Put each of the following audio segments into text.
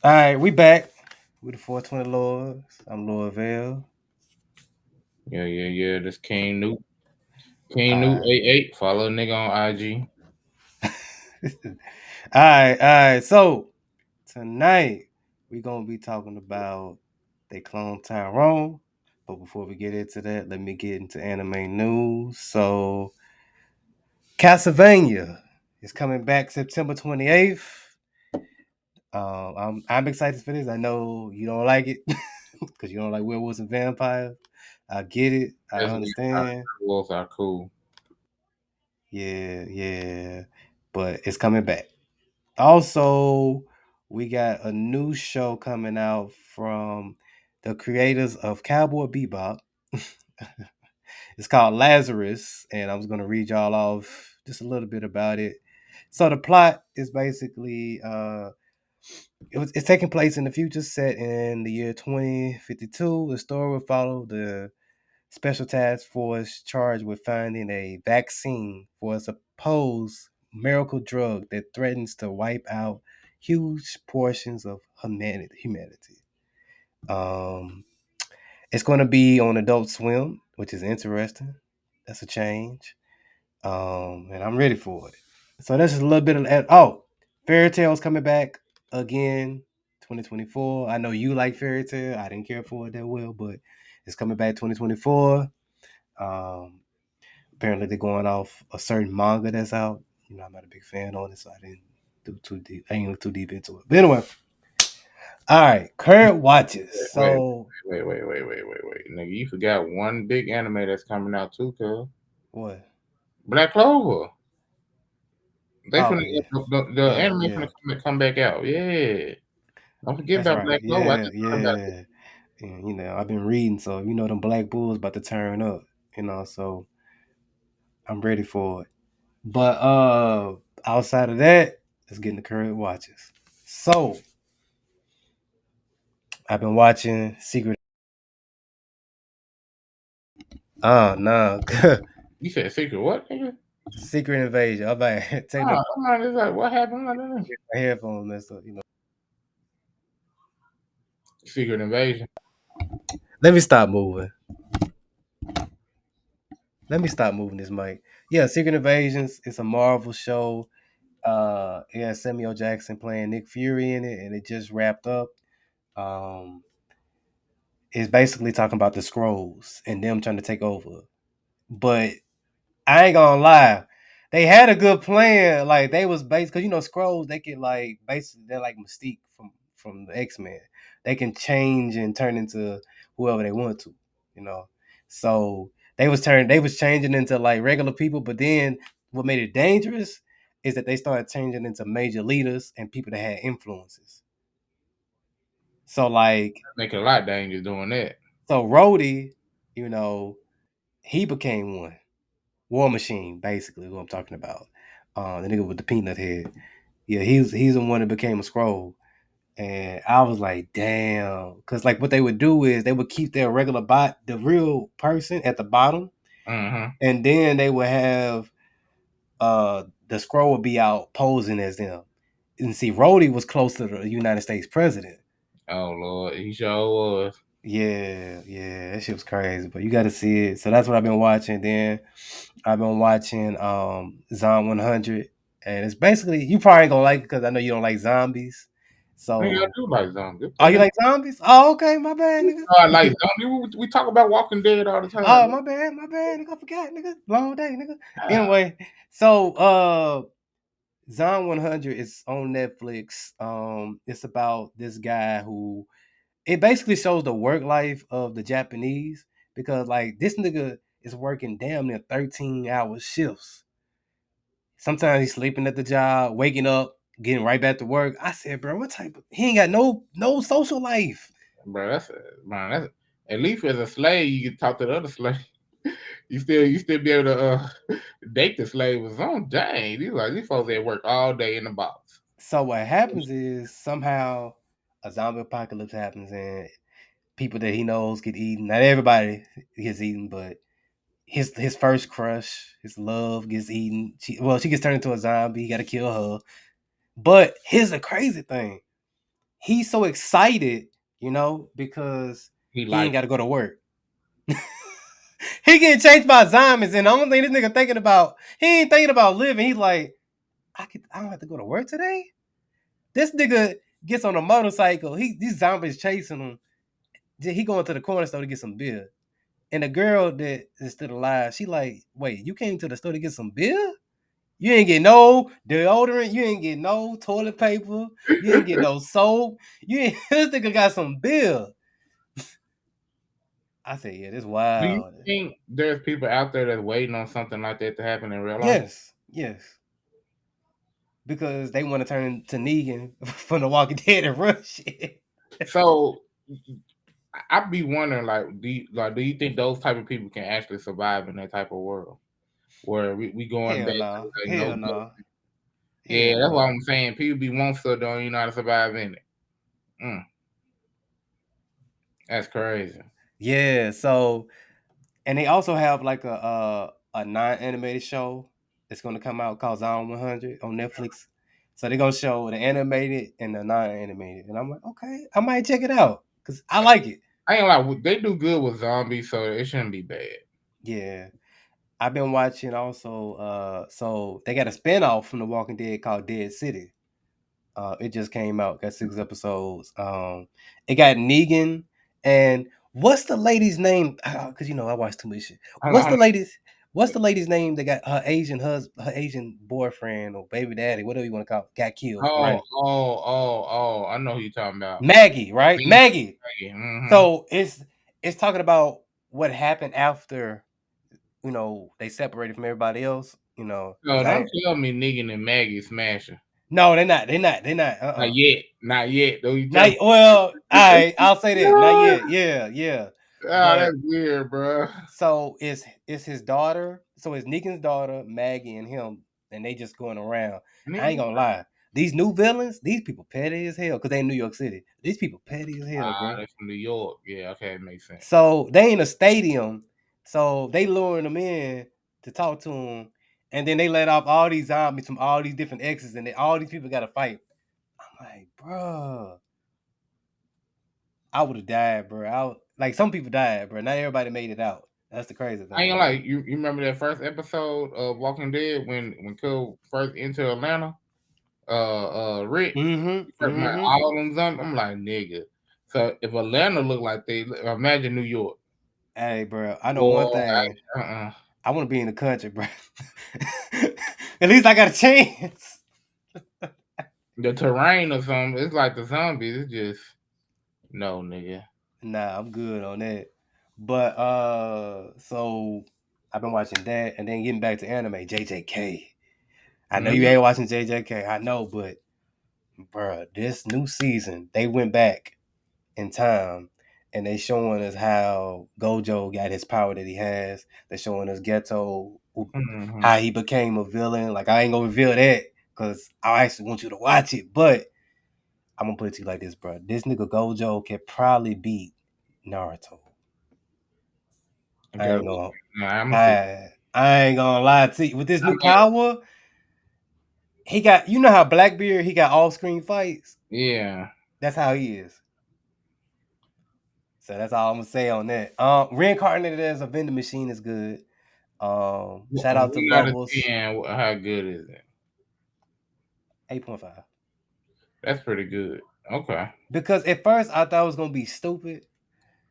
All right, we back with the 420 Lords. I'm Lord Vale. Yeah. This King Newt. All King Newt right. 88. Follow a nigga on IG. all right. So tonight we gonna be talking about they clone Tyrone. But before we get into that, let me get into anime news. So Castlevania is coming back September 28th. I'm excited for this. I know you don't like it because you don't like werewolves and vampires. I get it. I Resident understand. Wolves are cool. Yeah. But it's coming back. Also, we got a new show coming out from the creators of Cowboy Bebop. It's called Lazarus, and I was going to read y'all off just a little bit about it. So the plot is basically it's taking place in the future, set in the year 2052. The story will follow the special task force charged with finding a vaccine for a supposed miracle drug that threatens to wipe out huge portions of humanity. Um, it's going to be on Adult Swim, which is interesting. That's a change. And I'm ready for it. So that's just a little bit of that. Oh, Fairy Tale's coming back again, 2024. I know you like Fairy Tale. I didn't care for it that well, but it's coming back 2024. Um, Apparently they're going off a certain manga that's out. I'm not a big fan on it, so I didn't do too deep. I ain't look too deep into it. But anyway, all right, current watches. Wait, wait, So wait. Nigga, you forgot one big anime that's coming out too, cuz. what? Black Clover. They Oh finna yeah, the yeah, anime yeah. finna come back out. Yeah. Don't forget That's about right. Black Clover. I Yeah, just thought about it. yeah. And I've been reading, so them Black Bulls about to turn up. So I'm ready for it. But outside of that, let's get into current watches. So I've been watching Secret. Oh no, You said secret what, nigga? Secret Invasion. I'm like, take the I'm not, it's like, what happened? I'm not, my headphones messed up. Secret Invasion. Let me stop moving. Let me stop moving this mic. Yeah, Secret Invasions. It's a Marvel show. It has Samuel Jackson playing Nick Fury in it, and it just wrapped up. Um, it's basically talking about the scrolls and them trying to take over. But I ain't gonna lie, they had a good plan. Like they was based because scrolls they can like basically they're like Mystique from the X-Men. They can change and turn into whoever they want to, you know. So they was changing into like regular people, but then what made it dangerous is that they started changing into major leaders and people that had influences. So like Make it a lot dangerous doing that. so Rhodey, you know, he became one. War Machine, basically, who I'm talking about. The nigga with the peanut head. Yeah, he's the one that became a scroll. And I was like, damn. Cause like what they would do is they would keep their regular the real person at the bottom, Mm-hmm. and then they would have the scroll would be out posing as them. And see, Rhodey was close to the United States president. Oh Lord, he sure was. Yeah, that shit was crazy. But you got to see it. So that's what I've been watching. Then I've been watching Zom 100, and it's basically you probably ain't gonna like it because I know you don't like zombies. Nigga, I So, do like zombies. What oh, the you hell? like zombies? Oh, okay, my bad, nigga. I like zombies. We talk about Walking Dead all the Oh, time. my bad, nigga. I forgot, nigga. Long day, nigga. Anyway, so Zom 100 is on Netflix. It's about this guy who it basically shows the work life of the Japanese because like this nigga is working damn near 13-hour shifts. Sometimes he's sleeping at the job, waking up, getting right back to work. I said, bro, what type of he ain't got no social life. Bro, that's at least as a slave you can talk to the other slave. You still be able to date the slave or something. Dang, these folks at work all day in the box. So what happens is somehow a zombie apocalypse happens and people that he knows get eaten. Not everybody gets eaten, but his first crush, his love gets eaten. She gets turned into a zombie. He got to kill her. But here's the crazy thing: he's so excited, because He he ain't like got to go to work. He getting chased by zombies, and the only thing this nigga thinking about, he ain't thinking about living. He's like, I don't have to go to work today. This nigga gets on a motorcycle. These zombies chasing him. He going to the corner store to get some beer. And the girl that is still alive, she like, wait, you came to the store to get some beer? You ain't get no deodorant. You ain't get no toilet paper. You ain't get no soap. You ain't, this nigga got some beer. I said, yeah, this Do you wild. think there's people out there that's waiting on something like that to happen in real life? Yes, yes. Because they want to turn into Negan from The Walking Dead and rush it. So I be wondering, like, do you think those type of people can actually survive in that type of world where we going Hell back no. to like no Hell blood? no. Yeah, Hell that's what no. I'm saying. People be want stuff, don't you know how to survive in it? Mm, that's crazy. Yeah. So, and they also have like a non-animated show that's gonna come out called Zone 100 on Netflix. So they're gonna show the animated and the non-animated, and I'm like, okay, I might check it out because I like it. I ain't like they do good with zombies, so it shouldn't be bad. Yeah, I've been watching also. So they got a spinoff from The Walking Dead called Dead City. It just came out. Got 6 episodes. It got Negan and what's the lady's name? Because I watch too much shit. Hold on, What's hold the lady's? What's the lady's name that got her Asian husband, her Asian boyfriend or baby daddy, whatever you want to call it, got on. killed, Oh, right? oh, oh, oh! I know who you talking about. Maggie, right? Maggie. Mm-hmm. So it's talking about what happened after they separated from everybody else. No, Because don't tell me Negan and Maggie smashing. no, they're not. They're not. They're not. Not yet, not yet. Don't you tell Not me? well. I'll say that. Not yet. Yeah, yeah. Ah, But that's weird, bro. so it's his daughter. So it's Negan's daughter, Maggie, and him, and they just going around. I ain't Nigga, gonna lie. These new villains, these people petty as hell because they in New York City. These people petty as hell, ah, bro. that's from New York. Yeah, okay, it makes sense. So they in a stadium. So they luring them in to talk to them, and then they let off all these zombies from all these different exits, and all these people got to fight. I'm like, bro, I would have died, bro. Like some people died, bro. Not everybody made it out. That's the crazy I ain't thing. gonna lie. You remember that first episode of Walking Dead when Cole first entered Atlanta? Rick, Mm-hmm. first, man, Mm-hmm. all them zombies. I'm like, nigga. So if Atlanta look like they imagine New York, Hey, bro. I know one boy. thing. Uh-uh. I want to be in the country, bro. At least I got a chance. The terrain or something, it's like the zombies. It's just no, nigga. Nah, I'm good on that. But so I've been watching that, and then getting back to anime, JJK. I know you Mm-hmm. ain't watching JJK. I know, but bro, this new season they went back in time and they showing us how Gojo got his power that he has. They're showing us Ghetto Mm-hmm. how he became a villain. Like I ain't gonna reveal that because I actually want you to watch it. But I'm gonna put it to you like this, bro. This nigga Gojo can probably beat Naruto. I Okay, ain't gonna nah, I'm gonna see. I ain't gonna lie to you. With this I new mean, power, he got how Blackbeard he got off screen fights. yeah. That's how he is. So that's all I'm gonna say on that. Reincarnated as a vending machine is good. Shout out to 1 out of Bubbles, 10. How good is it? 8.5. That's pretty good. Okay. Because at first I thought it was gonna be stupid.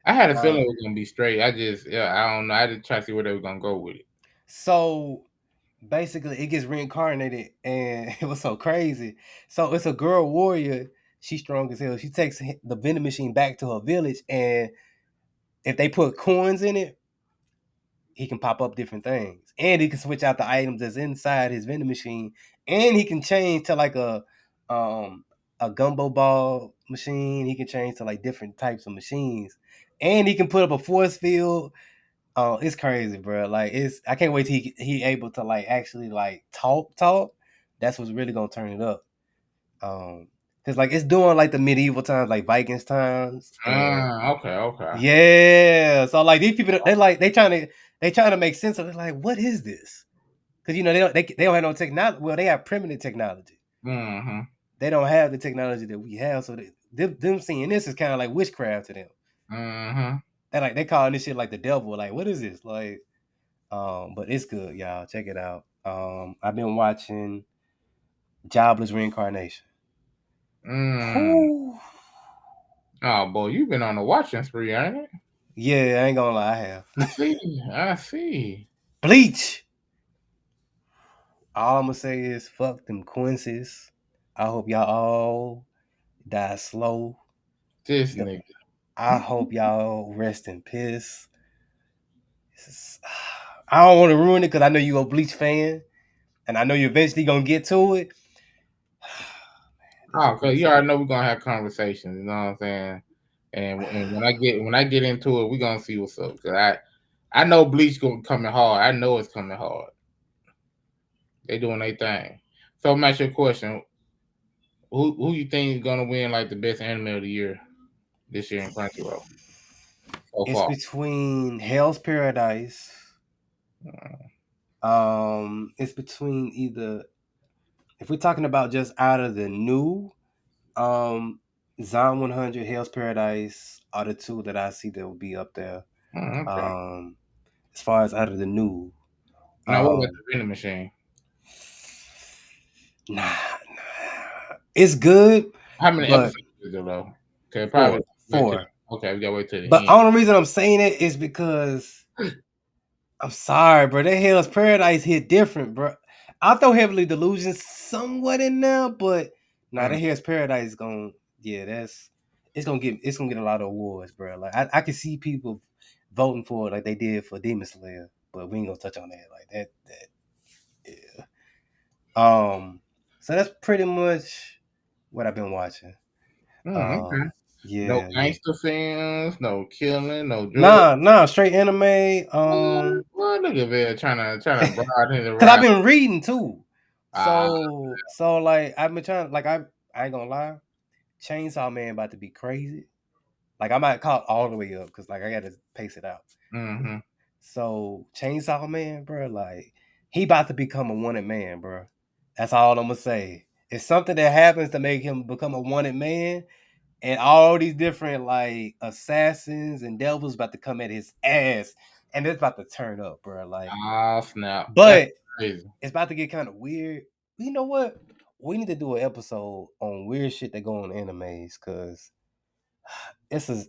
I had a feeling Uh, it was gonna be straight. Yeah, I don't know. I just try to see where they were gonna go with it. so basically it gets reincarnated, and it was so crazy. So it's a girl warrior. She's strong as hell. She takes the vending machine back to her village, and if they put coins in it, he can pop up different things, and he can switch out the items that's inside his vending machine, and he can change to like um a gumbo ball machine. He can change to like different types of machines, and he can put up a force field. It's crazy, bro. Like I can't wait till he able to like actually like talk. That's what's really gonna turn it up. Cause like it's doing like the medieval times, like Vikings times, and Okay, okay. yeah. So like these people, they trying to make sense of it. Like, what is this? Because they don't have no technology. Well, they have primitive technology. Mm-hmm. they don't have the technology that we have. So them seeing this is kind of like witchcraft to them. Mm-hmm. They calling this shit like the devil. Like, what is this? Like, but it's good, y'all. Check it out. I've been watching Jobless Reincarnation. Mm. Whew. Oh boy, you've been on a watching spree, ain't it? Yeah, I ain't gonna lie, I have. I see. I see. Bleach. All I'm gonna say is fuck them Quincy's. I hope y'all all die slow. This Yo, nigga. I hope y'all rest in peace. I don't want to ruin it because I know you a Bleach fan, and I know you eventually gonna get to it. This Oh, cause you Quincy. already know we're gonna have conversations. You know what I'm saying? And when I get into it, we're gonna see what's up. Cause I know Bleach gonna coming hard. I know it's coming hard. They doing their thing. So I'm ask you a question. Who you think is gonna win like the best anime of the year this year in Crunchyroll so It's far? between Hell's Paradise. It's between either if we're talking about just out of the new, um, Zon 100, Hell's Paradise are the two that I see that will be up there. Okay. Um, as far as out of the new, Now what about um, the vending machine? nah, it's good, How many but episodes is there though? Okay, probably four, wait till four. okay, we gotta wait till But the the only reason I'm saying it is because I'm sorry, bro. That Hell's Paradise hit different, bro. I'll throw Heavenly Delusion somewhat in there, but nah, end. that Hell's Paradise is gonna, yeah, it's gonna get a lot of awards, bro. Like I can see people voting for it like they did for Demon Slayer, but we ain't gonna touch on that like that. Yeah. So that's pretty much what I've been watching. Okay. No Yeah, yeah. gangster films, no killing, no drugs. Nah, straight anime. Well, look at that trying to broaden the Cause I've ride. been reading too. Ah, So like I've been trying like I ain't gonna lie, Chainsaw Man about to be crazy. Like I might call it all the way up because like I gotta pace it out. mm-hmm. So Chainsaw Man, bro, like he about to become a wanted man, bro. That's all I'm gonna say. It's something that happens to make him become a wanted man, and all these different like assassins and devils about to come at his ass, and it's about to turn up, bro. Like, Ah, snap. That's but crazy. it's about to get kind of weird. You know what? We need to do an episode on weird shit that go on animes because it's a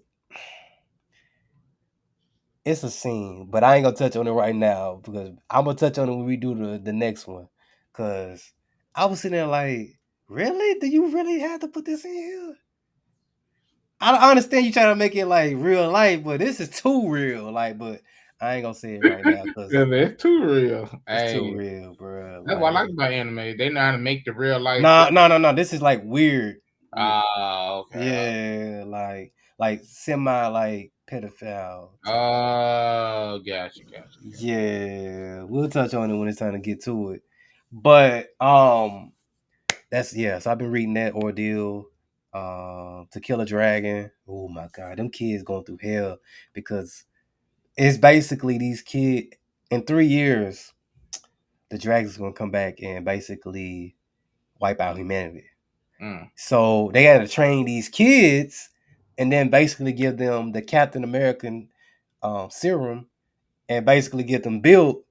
it's a scene, but I ain't gonna touch on it right now because I'm gonna touch on it when we do the next one. Cause I was sitting there like, really? Do you really have to put this in here? I understand you trying to make it like real life, but this is too real. Like, but I ain't gonna say it right now because Yeah, that's too real. it's too Hey, real, bro. that's what I like Like, about anime. They know how to make the real life stuff. nah, no, no, no. This is like weird. Ah, okay. Yeah, like semi like pedophile type. Oh, gotcha. Yeah, we'll touch on it when it's time to get to it. But that's yeah. So I've been reading that Ordeal, To Kill a Dragon. Oh my god, them kids going through hell because it's basically these kids in 3 years. The dragon's gonna come back and basically wipe out humanity. Mm, So they had to train these kids and then basically give them the Captain American serum and basically get them built.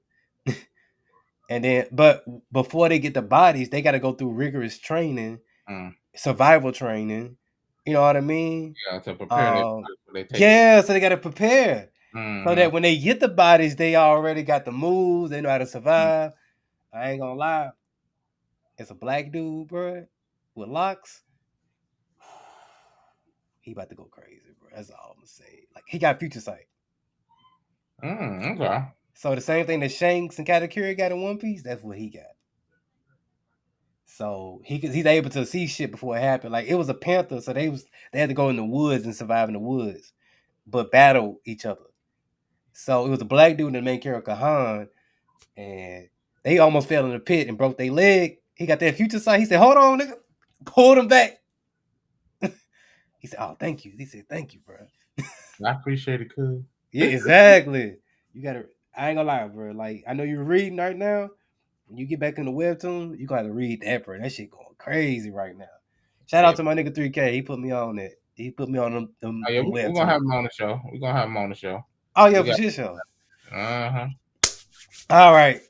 And then, but before they get the bodies, they got to go through rigorous training, mm. survival training. You know what I mean? Yeah, to prepare their Um, body before they take it. yeah, so they got to prepare so Mm-hmm. that when they get the bodies, they already got the moves. They know how to survive. I ain't gonna lie, it's a black dude, bro, with locks. He about to go crazy, bro. That's all I'm gonna say. Like he got future sight. Okay. So the same thing that Shanks and Katakuri got in One Piece, that's what he got. So he's able to see shit before it happened. Like it was a panther, so they had to go in the woods and survive in the woods, but battle each other. So it was a black dude and the main character Han, and they almost fell in the pit and broke their leg. He got that future sight. He said, "Hold on, nigga," pulled him back. He said, "Oh, thank you." He said, "Thank you, bro." I appreciate it, cuz. Yeah, exactly. You gotta. I ain't gonna lie, bro. Like I know you're reading right now. When you get back in the webtoon, you gotta read that, bro. That shit going crazy right now. Shout out Yeah. to my nigga 3K. He put me on it. He put me on Oh, yeah, them we're gonna have webtoons. him on the show. We're gonna have him on the show. Oh yeah, We for got sure. uh-huh. All right.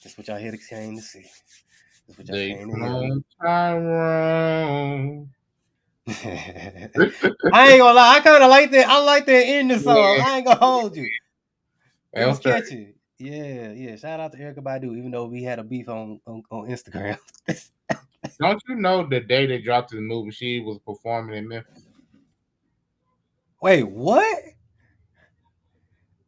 That's what y'all here came to see. That's what y'all They came to hear. clone Tyrone. I ain't gonna lie. I kind of like that. I like that in the song. Yeah, I ain't gonna hold you. It that was was straight. catchy. Yeah, yeah. Shout out to Erica Badu, even though we had a beef on Instagram. Don't you know the day they dropped the movie, she was performing in Memphis? Wait, what?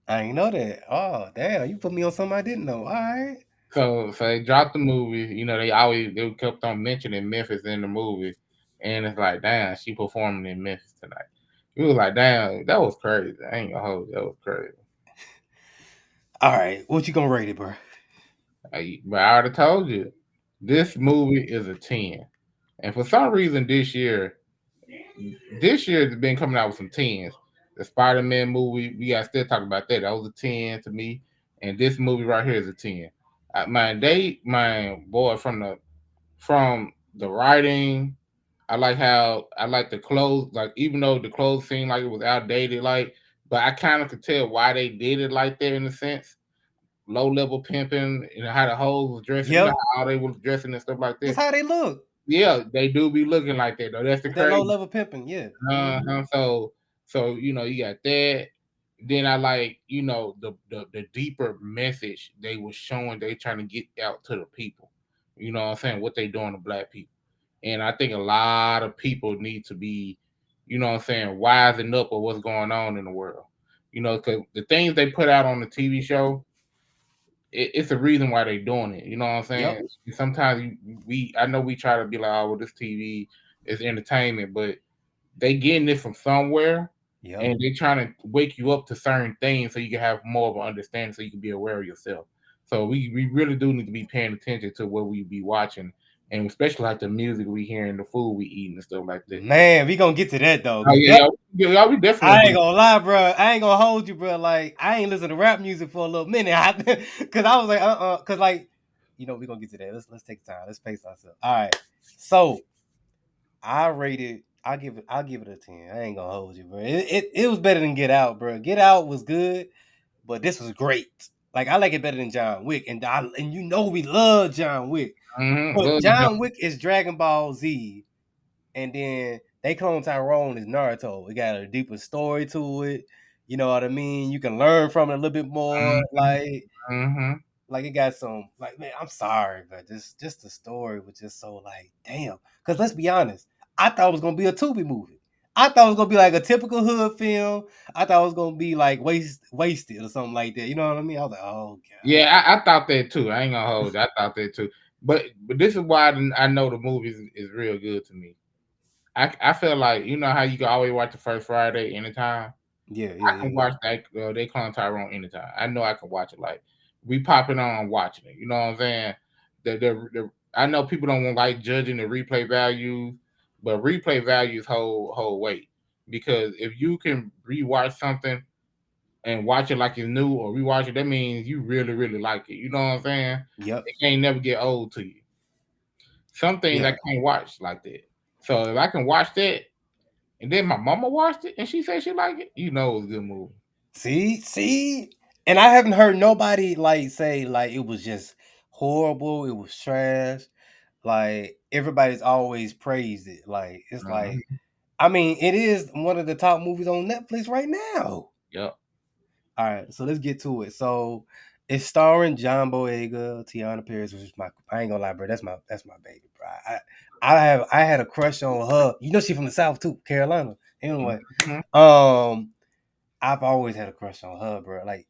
I ain't know that. Oh, damn. You put me on something I didn't know. All right. So they dropped the movie. You know, they kept on mentioning Memphis in the movie, and it's like, damn, she performing in Memphis tonight. We was like, damn, that was crazy. I ain't gonna hold you, that was crazy. All right. What you gonna rate it, bro? But I already told you, this movie is a 10. And for some reason this year it's been coming out with some tens. The Spider-Man movie, we got to still talk about that. That was a 10 to me. And this movie right here is a 10. My boy, from the writing, I like the clothes, like even though the clothes seemed like it was outdated, like, but I kind of could tell why they did it like that in a sense. Low level pimping, how the hoes was dressing, Yep. how they was dressing and stuff like That's that. how they look. Yeah, they do be looking like that though. That's the With that low crazy. level pimping. Yeah. Hmm. Uh-huh. So you got that. Then I like, the deeper message they were showing, they trying to get out to the people. You know what I'm saying? What they doing to black people. And I think a lot of people need to be, what I'm saying, wising up of what's going on in the world. Because the things they put out on the TV show, it's a reason why they doing it. You know what I'm Yep. saying? Sometimes I know we try to be like, oh, well, this TV is entertainment, but they getting it from somewhere, Yep. and they trying to wake you up to certain things so you can have more of an understanding, so you can be aware of yourself. So we really do need to be paying attention to what we be watching, and especially like the music we hearing, the food we eating, and stuff like that. Man, we gonna get to that though, Oh cause that yeah, yeah, we definitely I gonna ain't do. gonna lie, bro. I ain't gonna hold you, bro. Like I ain't listen to rap music for a little minute, cause I was like, cause like, we gonna get to that. Let's take time. Let's pace ourselves. All right. So I rated. I'll give it a 10. I ain't gonna hold you, bro. It was better than Get Out, bro. Get Out was good, but this was great. Like I like it better than John Wick, and we love John Wick, but Love the John Wick is Dragon Ball Z, and then they clone Tyrone is Naruto. It got a deeper story to it. You know what I mean? You can learn from it a little bit more. jump. Hmm. Like it got some like man, I'm sorry, but just the story was just so like damn. Cause let's be honest, I thought it was gonna be a Tubi movie. I thought it was gonna be like a typical hood film. I thought it was gonna be like wasted or something like that. You know what I mean? I was like, oh god. Yeah, I thought that too. I ain't gonna hold you. I thought that too. But this is why I know the movie is real good to me. I feel like, how you can always watch the first Friday anytime. Yeah, I yeah, yeah, can yeah. watch that. They clone Tyrone anytime. I know I can watch it. Like we popping on watching it. You know what I'm saying? I know people don't like judging the replay values, but replay values hold weight, because if you can rewatch something and watch it like it's new, or rewatch it, that means you really really like it. You know what I'm saying? Yep. It can't never get old to you. Some things I Yeah. can't watch like that. So if I can watch that, and then my mama watched it and she said she liked it, it was a good movie. See, and I haven't heard nobody like say like it was just horrible. It was trash. Like everybody's always praised it. Like it's like, Mhm. I mean, it is one of the top movies on Netflix right now. Yep. All right, so let's get to it. So it's starring John Boyega, Tiana Paris, which is I ain't gonna lie, bro. That's my baby, bro. I had a crush on her. You know, she from the South too, Carolina. Anyway, Mhm. um, I've always had a crush on her, bro. Like,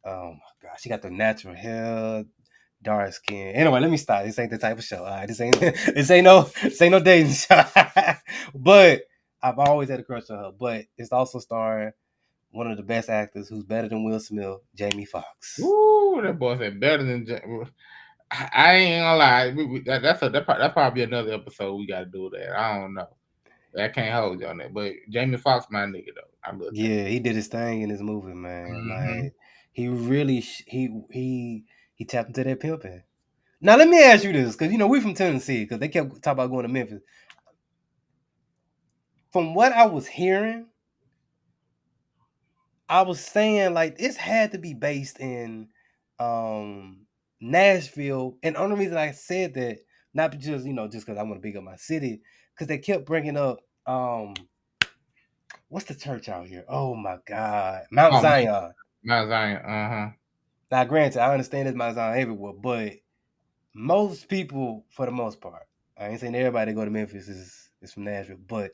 oh my god, she got the natural hair, dark skin. Anyway, let me stop. This ain't the type of show. All right, this ain't no dating show. But I've always had a crush on her. But it's also starring one of the best actors who's better than Will Smith, Jamie Foxx. Ooh, that boy said better than. I ain't gonna lie. That probably another episode we got to do that. I don't know. I can't hold you on that. But Jamie Foxx, my nigga though. I love Jamie. Yeah, he did his thing in this movie, man. Hmm. Like he really he tapped into that pimping. Now let me ask you this, because we from Tennessee, because they kept talking about going to Memphis. from what I was hearing, I was saying like this had to be based in Nashville. And the only reason I said that, not because just because I want to big up my city, because they kept bringing up what's the church out here? Oh my God, Mount Oh man, Zion. Mount Zion. Uh-huh. Now, granted, I understand it's Mount Zion everywhere, but most people, for the most part, I ain't saying everybody that go to Memphis is from Nashville, but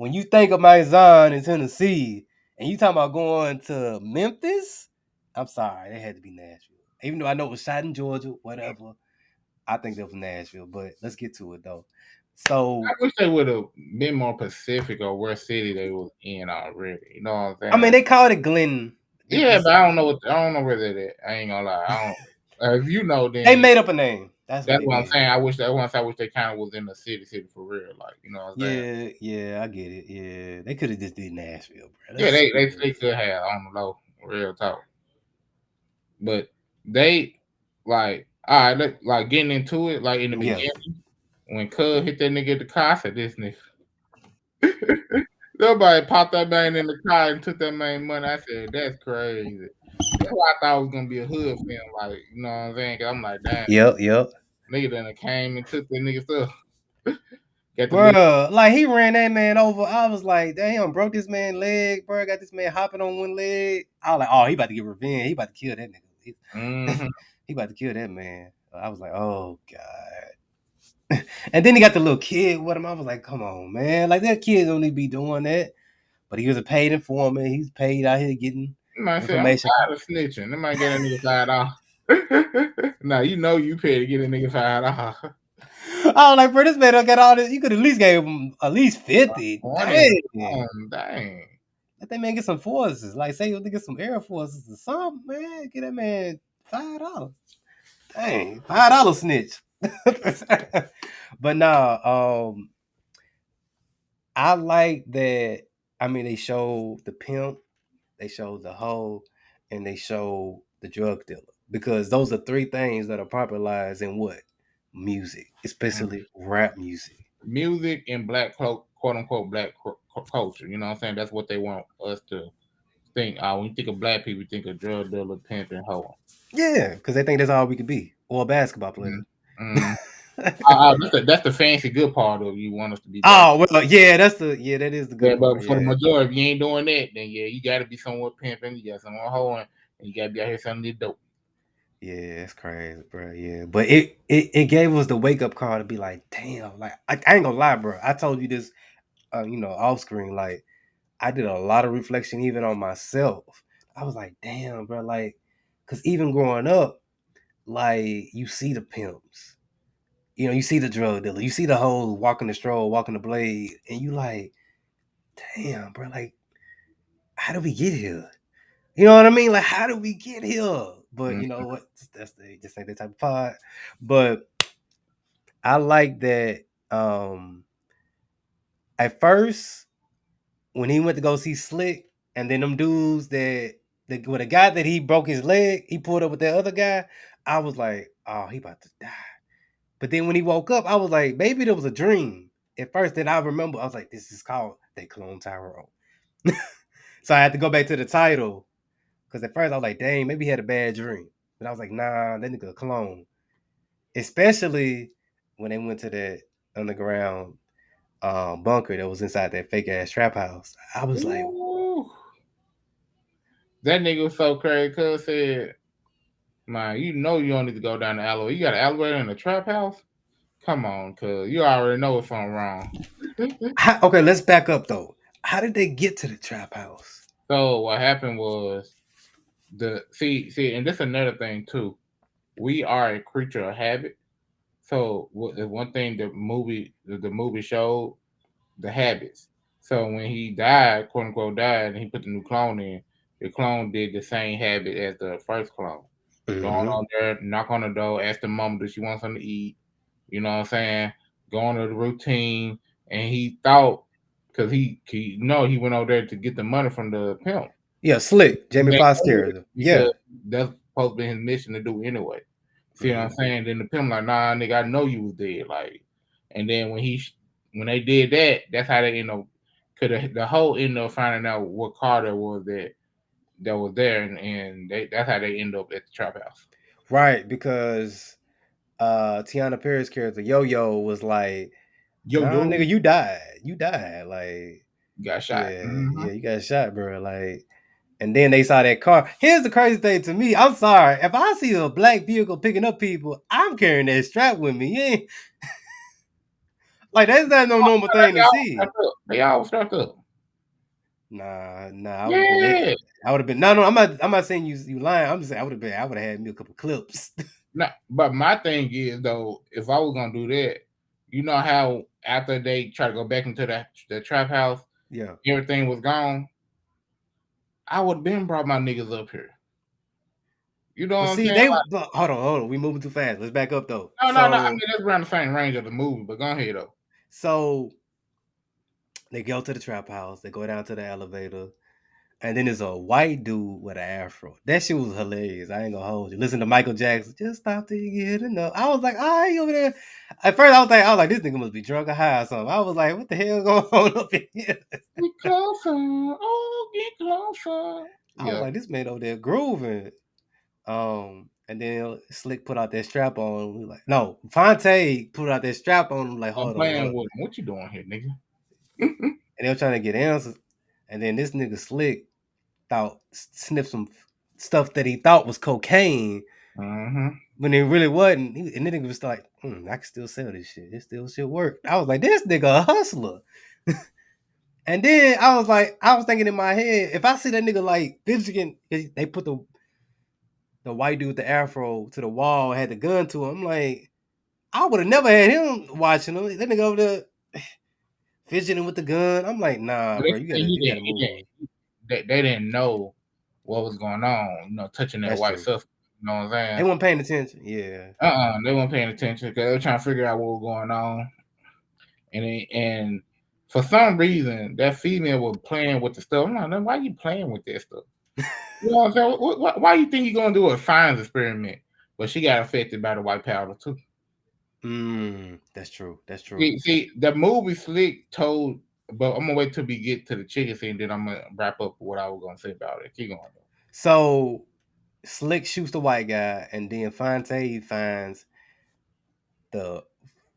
when you think of Mount Zion in Tennessee, and you talking about going to Memphis, I'm sorry, they had to be Nashville. Even though I know it was shot in Georgia, whatever, I think they're from Nashville. But let's get to it though. I So, wish they would have been more Pacific or where city they was in already. You know what I'm I mean, saying? they called it Glen. Yeah, but I don't know where that at. I ain't gonna lie. I don't. If you know, They then made up a name. That's what that's they what I'm did. saying. I wish that once I wish they kind of was in the city for real. Like you know what I'm saying? Yeah, yeah, I get it. Yeah, they could have just did Nashville, bro. That's Yeah, stupid. they could have on the low, real talk. But they like all right, like getting into it. Like in the Yeah. beginning when Cub hit that nigga at the car, I said this nigga. Nobody popped that man in the car and took that man money. I said that's crazy. That's why I thought it was gonna be a hood film, like you know what I'm saying? Cause I'm like, damn, Yep. Yep. nigga done came and took that nigga stuff. Got the little Bro, like he ran that man over. I was like, damn, broke this man leg, bro. Got this man hopping on one leg. I was like, oh, he about to get revenge. He about to kill that nigga. He, mm-hmm. he about to kill that man. I was like, oh god. And then he got the little kid with him. I was like, come on, man. Like that kid don't need to be doing that. But he was a paid informant. He's paid out here getting Man said, I'm information from. tired of snitching. They might get a nigga $5. Now you know you pay to get a nigga $5. I was like, bro, this man don't got all this. You could at least gave him at least 50. 20. Dang. Dang. Let that man get some forces. Like, say you get some air forces or something, man. Get that man $5. Dang, $5 snitch. But nah, I like that. I mean, they show the pimp, they show the hoe, and they show the drug dealer because those are three things that are popularized in what music, especially rap music. Music and black quote unquote black culture. You know what I'm saying? That's what they want us to think. When you think of black people, you think of drug dealer, pimp, and hoe. Yeah, because they think that's all we could be, or a basketball player. Mm-hmm. That's the fancy good part of you want us to be back. Oh well, yeah, that is the Yeah, good but part. for the Yeah, majority, if you ain't doing that, then yeah, you got to be somewhat pimping, you got someone hoeing, and you got to be out here selling this dope. yeah, it's crazy, bro. Yeah, but it gave us the wake up call to be like, damn, like I ain't gonna lie, bro. I told you this, off screen. Like I did a lot of reflection even on myself. I was like, damn, bro, like, cause even growing up, like you see the pimps, you see the drug dealer, you see the hoes walking the stroll, walking the blade, and you like, damn, bro, like, how did we get here? You know what I mean? Like, how did we get here? But you know what? That's the just ain't that type of pod. But I like that. At first, when he went to go see Slick, and then them dudes with a guy that he broke his leg, he pulled up with that other guy. I was like, oh, he about to die. But then when he woke up, I was like, maybe there was a dream. At first, then I remember, I was like, this is called They Clone Tyrone. So I had to go back to the title. Because at first I was like, dang, maybe he had a bad dream. But I was like, nah, that nigga a clone. Especially when they went to that underground bunker that was inside that fake ass trap house. I was like, Ooh, that nigga was so crazy. Cuz said, "Man, you know you don't need to go down the alleyway. You got an elevator in the trap house? Come on, cuz you already know if I'm wrong." okay, let's back up though. How did they get to the trap house? So what happened was and this another thing too. We are a creature of habit. So the one thing the movie showed the habits. So when he died, quote unquote died, and he put the new clone in, the clone did the same habit as the first clone. Going Mm-hmm. on there, knock on the door, ask the mom, does she want something to eat? You know what I'm saying? Go on to the routine, and he thought because he went over there to get the money from the pimp. Yeah, Slick, He Jamie ain't Foxx do it character. because Yeah. that's supposed to be his mission to do anyway. See what I'm Mm-hmm. saying? Then the pimp like, nah, nigga, I know you was dead. Like, and then when they did that, that's how they Cause the whole ended up finding out what car that was that was there, and that's how they end up at the trap house. Right, because Tiana Perry's character Yo Yo was like, Yo, "Nah, yo, nigga, you died. You died. Like, got shot. yeah, Mm-hmm. yeah, you got shot, bro. Like." And then they saw that car. Here's the crazy thing to me. I'm sorry. If I see a black vehicle picking up people, I'm carrying that strap with me. You ain't like that's not no normal thing They to all see. strapped up. They all strapped up. Nah, I would have been it. Yeah. I would have been no. I'm not saying you lying. I'm just saying I would have had me a couple clips. No, but my thing is though, if I was gonna do that, you know how after they try to go back into the trap house, Yeah. everything was gone. I would have been brought my niggas up here. You know what But I'm see, saying? but hold on. We moving too fast. Let's back up though. No. I So mean, that's around the same range of the movie, but go ahead though. so they go to the trap house. They go down to the elevator. And then there's a white dude with an afro. That shit was hilarious. I ain't gonna hold you. Listen to Michael Jackson. Just stop till you get enough. I was like, all right, over there. At first, I was like, this nigga must be drunk or high or something. I was like, what the hell going on up in here? Get closer, oh, get closer. I was Yeah, like, this man over there grooving. And then Slick put out that strap on. We like, no, Fonte put out that strap on. Like, I'm hold on, playing hold on. with him. What you doing here, nigga? And they were trying to get answers. And then this nigga Slick thought sniffed some stuff that he thought was cocaine Mm-hmm. when it really wasn't. And then he was like, I can still sell this shit. It still should work. I was like, this nigga a hustler. And then I was thinking in my head, if I see that nigga like fidgeting, they put the white dude with the afro to the wall, had the gun to him. I'm like, I would have never had him watching him. That nigga over there fidgeting with the gun. I'm like, nah, But bro, he you didn't. gotta move. They didn't know what was going on. You know, touching that That's white true. stuff. You know what I'm They saying? weren't paying attention. Yeah. They weren't paying attention because they were trying to figure out what was going on, and for some reason that female was playing with the stuff. I'm like, "Man, why you playing with that stuff? You know what I'm saying? Why you think you're gonna do a science experiment? But she got affected by the white powder too. That's true. That's true. See, the movie Slick told, but I'm gonna wait till we get to the chicken scene, then I'm gonna wrap up what I was gonna say about it. Keep going. So Slick shoots the white guy, and then Fonte finds the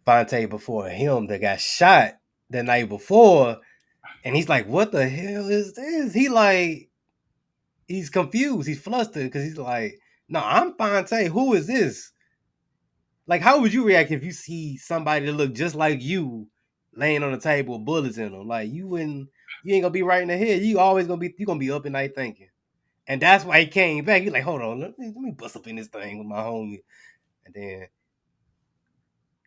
Fonte before him that got shot the night before, and he's like, "What the hell is this?" He's confused. He's flustered because he's like, "No, I'm Fonte. Who is this?" Like, how would you react if you see somebody that look just like you laying on the table with bullets in them? Like, you ain't gonna be right in the head. You gonna be up at night thinking. And that's why he came back. He's like, hold on, let me bust up in this thing with my homie. And then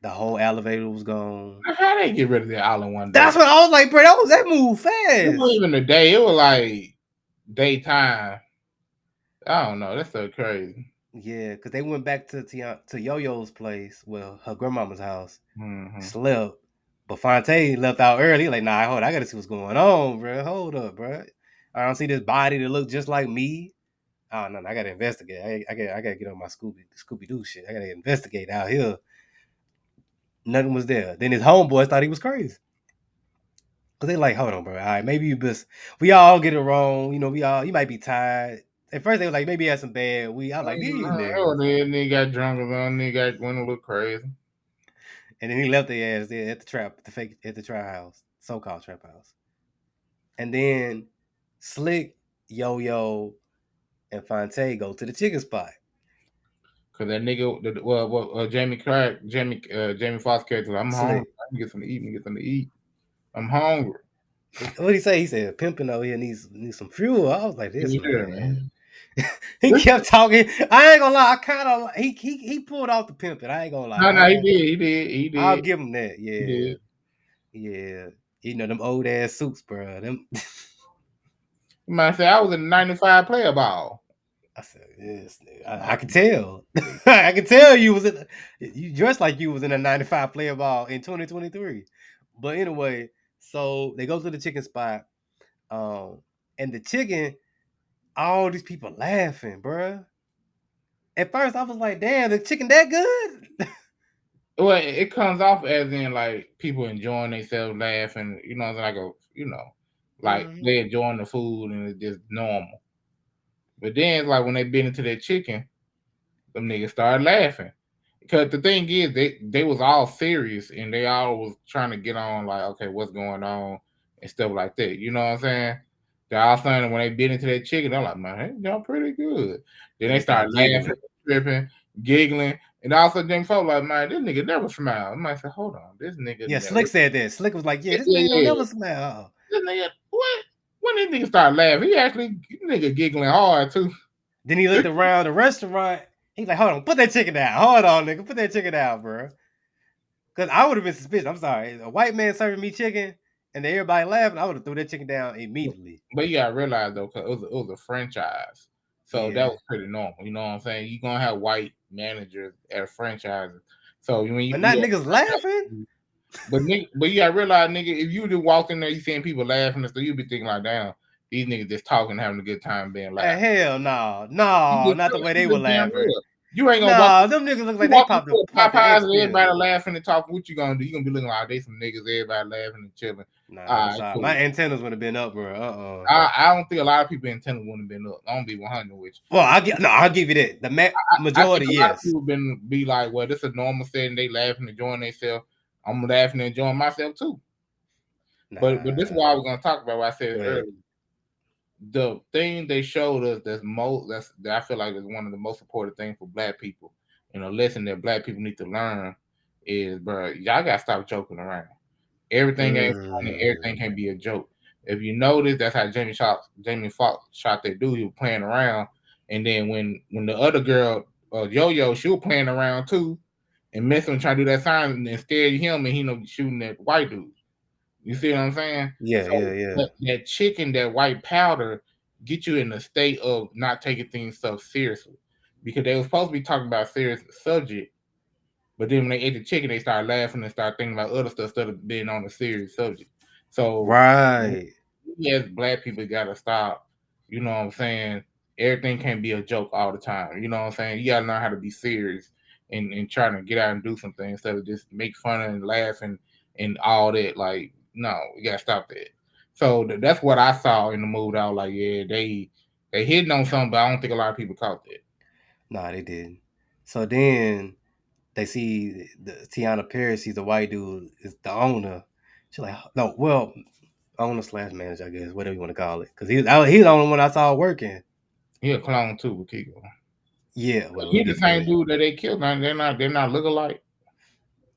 the whole elevator was gone. How they get rid of that all in one That's day? what I was like, bro. That move It wasn't fast. even a day. It was like daytime. I don't know. That's so crazy. Yeah, because they went back to Yo Yo's place, well, her grandmama's house, Mm-hmm. slept. But Fonte left out early. Like, nah, hold on, I gotta see what's going on, bro. Hold up, bro. I don't see this body that look just like me. Oh no, I gotta investigate. I gotta get on my Scooby Doo shit. I gotta investigate out here. Nothing was there. Then his homeboys thought he was crazy. Cause they like, hold on, bro. All right, maybe you just we all get it wrong. You know, you might be tired. At first they were like, maybe he had some bad weed. I was like, these Oh, niggas. then they got drunk on. They got went a little crazy. And then he left their ass there at the trap house, so-called trap house. And then Slick, Yo Yo, and Fonte go to the chicken spot. Cause that nigga, Jamie Foxx character, I'm hungry. Slick. I can get something to eat. Get something to eat. I'm hungry. What did he say? He said, pimping over here needs some fuel. I was like, this Yeah, man. man. He kept talking. I ain't gonna lie. I kind of he pulled off the pimping. I ain't gonna lie. No, he did. He did. He I'll did. give him that. He Yeah, did. yeah. You know them old ass suits, bro. Them. You might say I was in the '95 player ball. I said, yes, nigga. I can tell. I can tell you dressed like you was in a 95 player ball in 2023. But anyway, so they go to the chicken spot. Um, and the chicken, all these people laughing, bro. At first, I was like, damn, the chicken that good? Well, it comes off as in like people enjoying themselves, laughing. You know, it's like a. Like Mm-hmm. they enjoying the food and it's just normal. But then like when they bit into that chicken, them niggas started laughing. Because the thing is, they was all serious and they all was trying to get on like, okay, what's going on and stuff like that. You know what I'm saying? They all of a sudden when they bit into that chicken, they're like, man, y'all pretty good. Then And they they started start laughing, giggling. tripping, giggling, and all of a sudden them folks like, man, this nigga never smiled. I might say, hold on, this nigga Yeah, never. Slick said that. Slick was like, "Yeah, Yeah, this yeah, man don't yeah. never smile." This nigga, what? When this nigga started laughing, he actually nigga giggling hard too. Then he looked around the restaurant. He's like, "Hold on, put that chicken down. Hold on, nigga, put that chicken down, bro." Because I would have been suspicious. I'm sorry, a white man serving me chicken, and then everybody laughing. I would have threw that chicken down immediately. But you gotta realize though, cause it was a franchise, so that Yeah, was pretty normal. You know what I'm saying? You gonna have white managers at a franchise, so when but not you niggas laughing. but you gotta realize, nigga, if you just walk in there, you seeing people laughing and stuff, you be thinking like, damn, these niggas just talking, having a good time, being loud. Hell no, You no, just, not the way they you were just damn laughing. real. You ain't gonna walk. No, them niggas look You like they walk popped into a popped the Popeyes X and pill. everybody laughing and talking. What you gonna do? You gonna be looking like they some niggas, everybody laughing and chilling. Nah, I'm All right, sorry, my cool. antennas would have been up, bro. I don't think a lot of people in Tennessee wouldn't have been up. I'm gonna be 100 with you. Well, I'll give you that. The I think majority, a lot of yes. people been be like, well, this is a normal setting. They laughing, enjoying themselves. I'm laughing and enjoying myself too. But this is what I Nah, was gonna talk about. What I said go ahead. earlier. The thing they showed us that I feel like is one of the most important things for Black people, and a lesson that Black people need to learn is, bro, y'all gotta stop joking around. Everything ain't funny. Everything Mm, can be a joke. If you notice, that's how Jamie Foxx shot that dude. He was playing around, and then when the other girl, Yo Yo, she was playing around too, and messing trying to do that sign and scared him, and he know shooting that white dude. You see what I'm saying? yeah, So yeah, yeah. that chicken, that white powder, get you in a state of not taking things so seriously, because they were supposed to be talking about serious subject, but then when they ate the chicken, they started laughing and started thinking about other stuff instead of being on a serious subject. So Right. we as Black people gotta stop. You know what I'm saying? Everything can't be a joke all the time. You know what I'm saying? You gotta learn how to be serious and trying to get out and do something instead of just make fun and laugh and all that. Like, no, we gotta stop that. So that's what I saw in the movie. I was like, yeah, they hitting on something, but I don't think a lot of people caught that. Nah, they didn't. So then they see the Tiana Paris. He's the white dude. Is the owner. She's like, no, well, owner slash manager, I guess, whatever you want to call it, because he's the only one I saw working. He a clown too, with Kiko. Yeah, well, we He the get to same that. dude that they killed. Man, they're not look alike.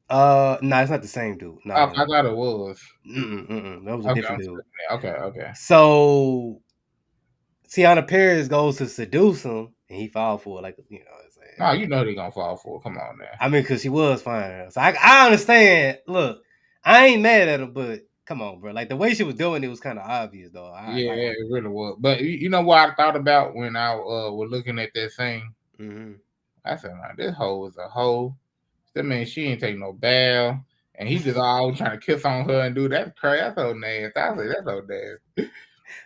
No, it's not the same dude. No, no, I no. thought it was. That was a Okay, different dude. okay, okay. So Tiana Paris goes to seduce him, and he fall for it, like what I'm No, saying. you know they gonna fall for it. Come on now. I mean, because she was fine. So I understand. Look, I ain't mad at her, but come on, bro. Like the way she was doing it was kind of obvious, though. I Yeah, like, it really was. But you know what I thought about when I was looking at that thing? hmm I said, man, this hoe is a hoe. That means she ain't take no bath. And he just always trying to kiss on her and do that crazy. That's so nasty. I said, that's so nasty.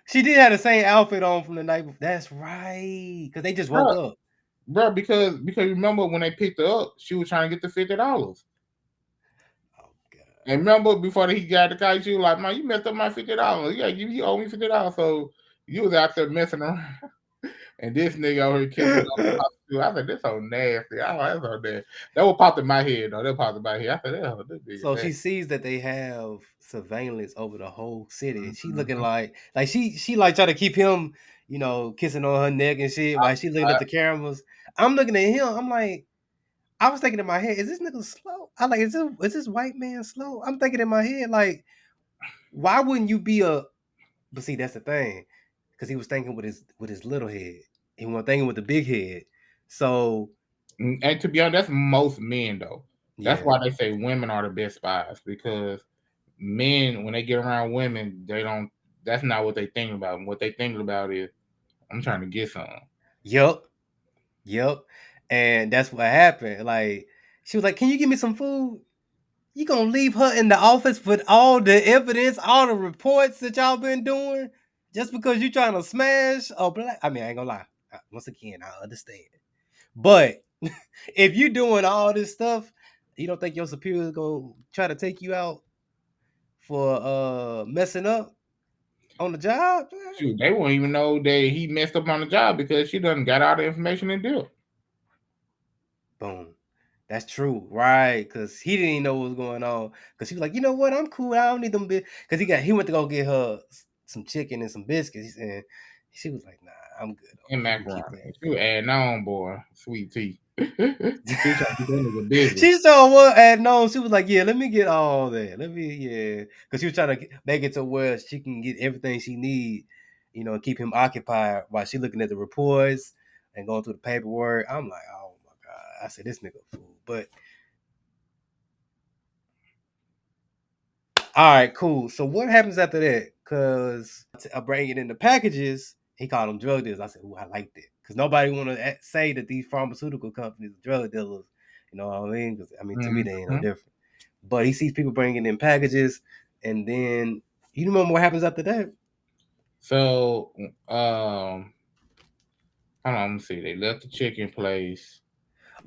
she did have the same outfit on from the night before. That's right, because they just woke Bro, up. because remember when they picked her up, she was trying to get the $50. Oh God. And remember before he got the guy, she was like, man, you messed up my $50. Yeah, you owe me $50. So you was out there messing around. And this nigga over here kissing on the prostitute. I said, this so nasty. I like that's so nasty. That what popped in my head though. That popped in my head. I said, this nigga So she nasty. sees that they have surveillance over the whole city, and she looking Mhm. like she like trying to keep him, kissing on her neck and shit while she looking I, at the cameras. I'm looking at him. I'm like, I was thinking in my head, is this nigga slow? I like, is this white man slow? I'm thinking in my head, like, why wouldn't you be a? But see, that's the thing, because he was thinking with his little head. He wasn't thinking with the big head. So and to be honest, that's most men though. That's yeah, why they say women are the best spies because men, when they get around women, they don't. That's not what they think about. What they thinking about is, I'm trying to get some. yep, yep, and that's what happened. Like she was like, "Can you give me some food?" You gonna leave her in the office with all the evidence, all the reports that y'all been doing, just because you trying to smash a black? I mean, I ain't gonna lie. Once again, I understand, but if you doing all this stuff, you don't think your superior gonna try to take you out for messing up? on the job. Shoot, they won't even know that he messed up on the job because she done got all the information and deal. Boom. That's true, right? Because he didn't even know what was going on. Because he was like, you know what? I'm cool. I don't need them. Because he went to go get her some chicken and some biscuits, and she was like, nah, I'm good on And that. You can keep macaroni. She was adding on, boy. Sweet tea. She was trying to get that nigga that. busy. She saw what and no, she was like, yeah, let me get all that. Let me, yeah, because she was trying to make it to where she can get everything she need, and keep him occupied while she looking at the reports and going through the paperwork. I'm like, oh my god, I said this nigga a fool, but. All right, cool. So what happens after that? Because I bring it in the packages. He called them drug dealers. I said, "Ooh, I liked it," because nobody want to say that these pharmaceutical companies are drug dealers. You know what I mean? Because I mean, to me, they ain't no Mm-hmm. different. But he sees people bringing in packages, and then you remember what happens after that? So, hold on, let me see. They left the chicken place.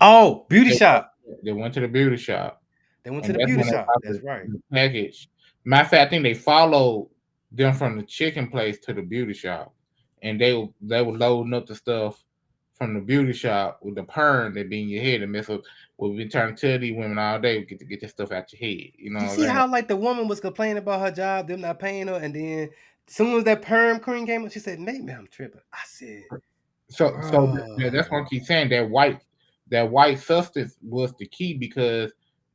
Oh, beauty They shop. they went to the beauty shop, They went to and the that's beauty when they shop. bought That's right. the package. Matter of fact, I think they followed them from the chicken place to the beauty shop, and they were loading up the stuff from the beauty shop with the perm that be in your head and mess up. We've been trying to tell these women all day get to get this stuff out your head. You know You what I'm see saying? how like the woman was complaining about her job, them not paying her, and then as soon as that perm cream came up, she said, "Maybe I'm tripping." I said, So that's "Bruh." why I keep saying that white substance was the key because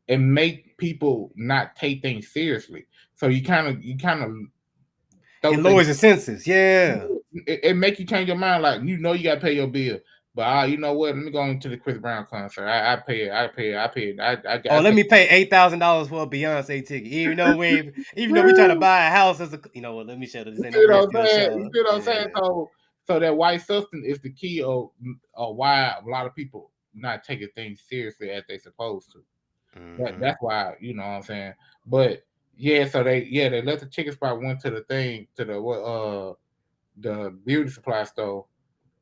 it make people not take things seriously. So you kind of It throw things. lowers your senses. Yeah. It make you change your mind. Like you got to pay your bill, but you know what? Let me go into the Chris Brown concert. I pay it. I pay it. I pay it. Oh, I let take. me pay $8,000 for a Beyonce ticket. Even though we trying to buy a house as a, what? Let me shut up. This You ain't see no what I'm Redfield saying? You show. see what I'm saying? Yeah. So that white substance is the key of why a lot of people not taking things seriously as they supposed to. Hmm. That's why, you know what I'm saying. But yeah, so they left the chicken spot, went to the thing to the beauty supply store.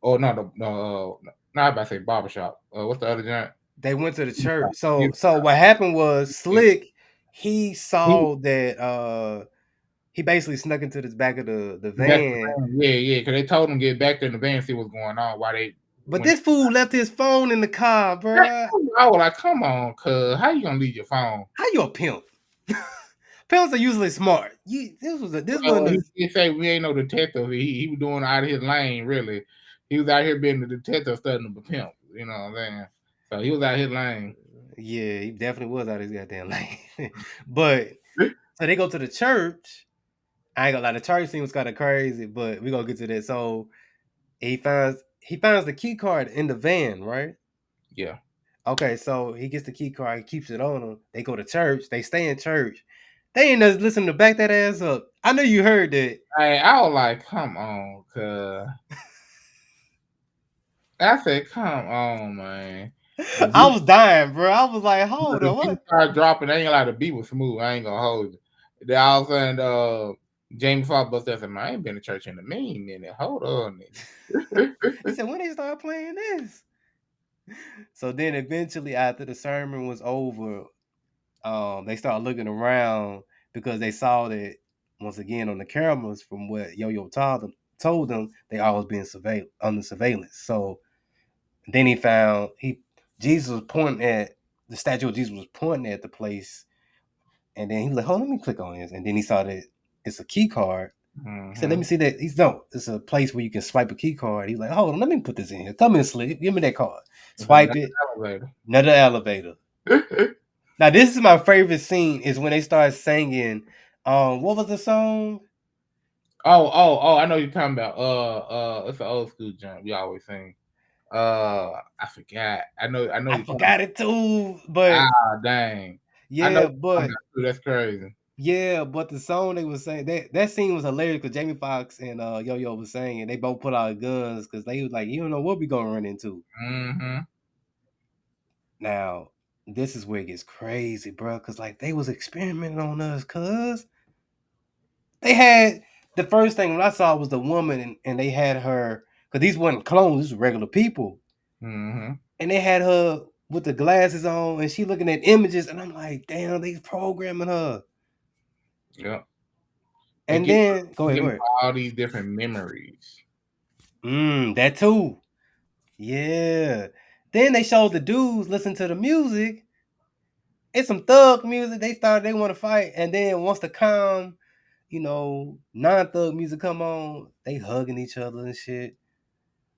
Or no, not about to say barbershop. What's the other giant? They went to the church. Yeah, So what happened was yeah. Slick. He He saw that he basically snuck into the back of the that's van. the thing. Yeah, because they told him get back there in the van and see what's going on. Why they But when this fool left his phone in the car, bruh. I was like, come on, cuz how you gonna leave your phone? How you a pimp? Pimps are usually smart. This Well, wasn't he say we ain't no detective. He was doing out of his lane, really. He was out here being the detective studying the pimp. You know what I'm saying? So he was out his lane. yeah, he definitely was out of his goddamn lane. But so they go to the church. I ain't gonna lie, the church scene was kind of crazy, but we gonna get to that. So he finds the key card in the van, right? Yeah. Okay, so he gets the key card, he keeps it on him. They go to church, they stay in church. They ain't just listen to back that ass up. I know you heard that. I was like, come on, cuz. I said, come on, man. The I beat, was dying, bro. I was like, hold the on, beat what? started dropping. I ain't gonna lie, the beat was smooth. I ain't gonna hold you. Then all of a sudden, Jamie Foxx bust out said, man, I ain't been to church in a mean minute. Hold on, nigga. He said, when they start playing this? So then eventually after the sermon was over, they started looking around because they saw that once again on the cameras from what Yo-Yo told them they always been under surveillance. So then he found Jesus was pointing at the statue of Jesus was pointing at the place, and then he was like, "Oh, let me click on this," and then he saw that it's a key card. He said, "Let me Mm-hmm. see that." He's no, it's a place where you can swipe a key card. He's like, "Hold on, let me put this in here. Come in, Slick. Give me that card. It's Swipe another it. elevator. Another elevator." Now this is my favorite scene is when they start singing. What was the song? Oh, I know you're talking about. It's an old school jump. We always sing. I forgot. I know I you're talking. forgot it too, but Dang. I know yeah, you're talking but about too. That's crazy. yeah, but the song they was saying that scene was hilarious because Jamie Foxx and Yo Yo was saying they both put out guns because they was like, you don't know what we gonna run into. Mm-hmm. Now this is where it gets crazy, bro, because like they was experimenting on us, cause they had the first thing when I saw was the woman and they had her because these weren't clones, these were regular people, Mm-hmm. and they had her with the glasses on and she looking at images, and I'm like, damn, they programming her. Yep. It And gives then go ahead, go them ahead. all these different memories. That too. Yeah. Then they showed the dudes listen to the music. It's some thug music. They want to fight, and then once the calm, non-thug music come on, they hugging each other and shit,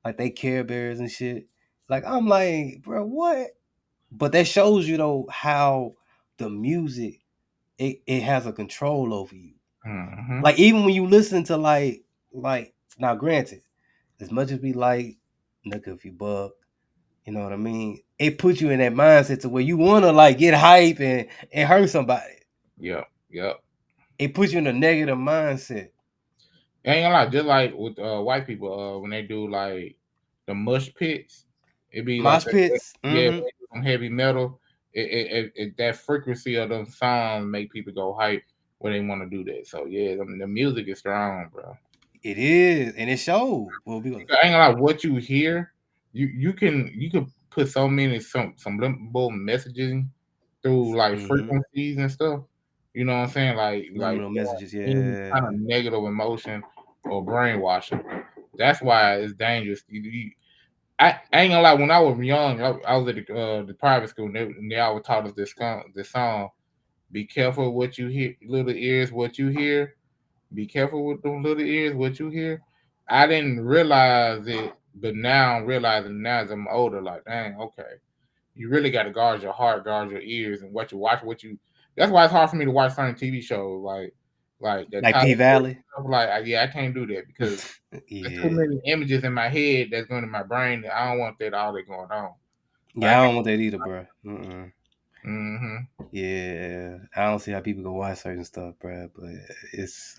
like they Care Bears and shit. Like I'm like, bro, what? But that shows you though how the music it has a control over you. Hmm. Like even when you listen to like now, granted, as much as we like Nuka if you buck, you know what I mean? It puts you in that mindset to where you wanna like get hype and hurt somebody. Yep, yep. It puts you in a negative mindset. Ain't gonna lie, just like with white people, when they do like the mush pits, it be like Mosh pits. yeah, when Mm-hmm. they do some heavy metal, that frequency of them songs make people go hype when they want to do that. So yeah, the music is strong, bro. It is, and it showed. Well, we I ain't gonna lie, what you hear, you could put so many some little messaging through like mm-hmm. frequencies and stuff. You know what I'm saying? Like Subliminal messages. any kind of Yeah. negative emotion or brainwashing. That's why it's dangerous. I ain't gonna lie. When I was young, I was at the private school, and they always taught us this song. Be careful what you hear, little ears, what you hear. Be careful with them little ears, what you hear. I didn't realize it, but now I'm realizing now as I'm older, like, dang, okay. You really got to guard your heart, guard your ears, and what you watch. That's why it's hard for me to watch certain TV shows, like the Like Tyler P Perry Valley. stuff. Like, yeah, I can't do that because there's too Yeah. many images in my head that's going in my brain. That I don't want that all that going on. Like, I Yeah, I can't. don't want that either, bro. Mm-mm. Mm-hmm. Yeah, I don't see how people can watch certain stuff, bro. But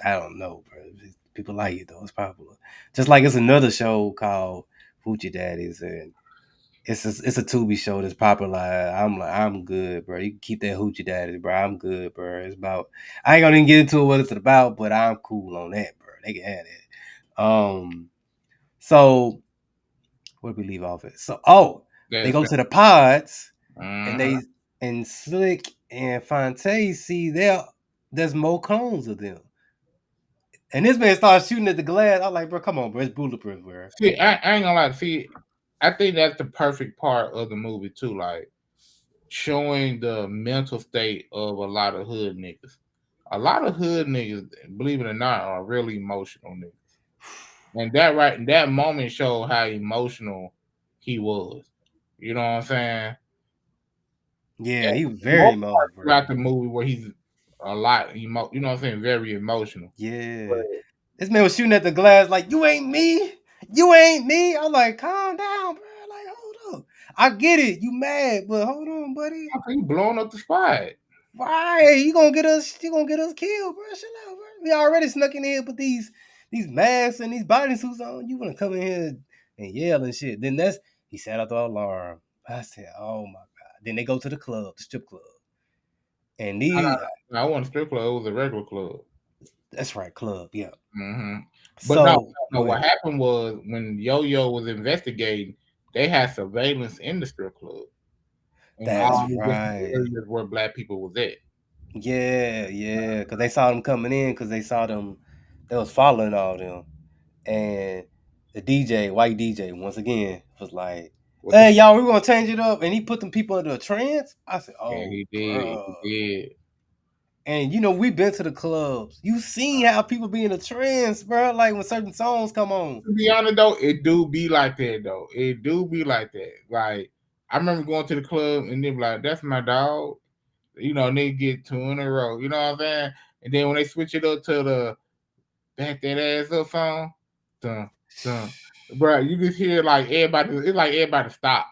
I don't know, bro. People like it though. It's popular. Just like it's another show called Hoochie Daddies, and it's a Tubi show that's popular. I'm like, I'm good, bro. You can keep that Hoochie Daddies, bro. I'm good, bro. It's about. I ain't gonna even get into it what it's about, but I'm cool on that, bro. They can have that. So where we leave off at? So they That's go to the pods and mm-hmm. they and Slick and Fonte see there's more clones of them. And this man starts shooting at the glass. I'm like, bro, come on, bro. It's bulletproof, bro. See, I ain't gonna lie. See, I think that's the perfect part of the movie too. Like showing the mental state of a lot of hood niggas. A lot of hood niggas, believe it or not, are really emotional niggas. And that moment showed how emotional he was. You know what I'm saying? Yeah, And he was the very most part emotional, bro. throughout the movie where he's a lot you know what I'm saying, very emotional. But Yeah. This man was shooting at the glass like, you ain't me. You ain't me. I'm like, calm down, bro. Like, hold up. I get it. You mad, but hold on, buddy. I think he blowing up the spot. Why? You gonna get us killed, bro. Chill out, bro. We already snuck in here with these masks and these bodysuits on. You wanna come in here and yell and shit. Then he set out the alarm. I said, oh my god. Then they go to the club, the strip club. And these I want a strip club. It was a regular club. that's right, club, yeah. Hmm. But no, So no. go What ahead. happened was when Yo Yo was investigating, they had surveillance in the strip club and That's all the different right. areas where black people was at. Yeah, yeah. Cause they saw them coming in because they saw them they was following all them. And the DJ, white DJ, once again, was like, What the? "Hey, y'all, we're gonna change it up." And he put them people into a trance. I said, Yeah, "Oh, he did. bro." He did. And we've been to the clubs. You seen how people be in a trance, bro? Like when certain songs come on. To be honest though, it do be like that though. It do be like that. Like I remember going to the club and they be like, "That's my dog." You know, and they get two in a row. You know what I'm saying? And then when they switch it up to the back that ass up song, dun dun, bro, you just hear like everybody. It's like everybody stop,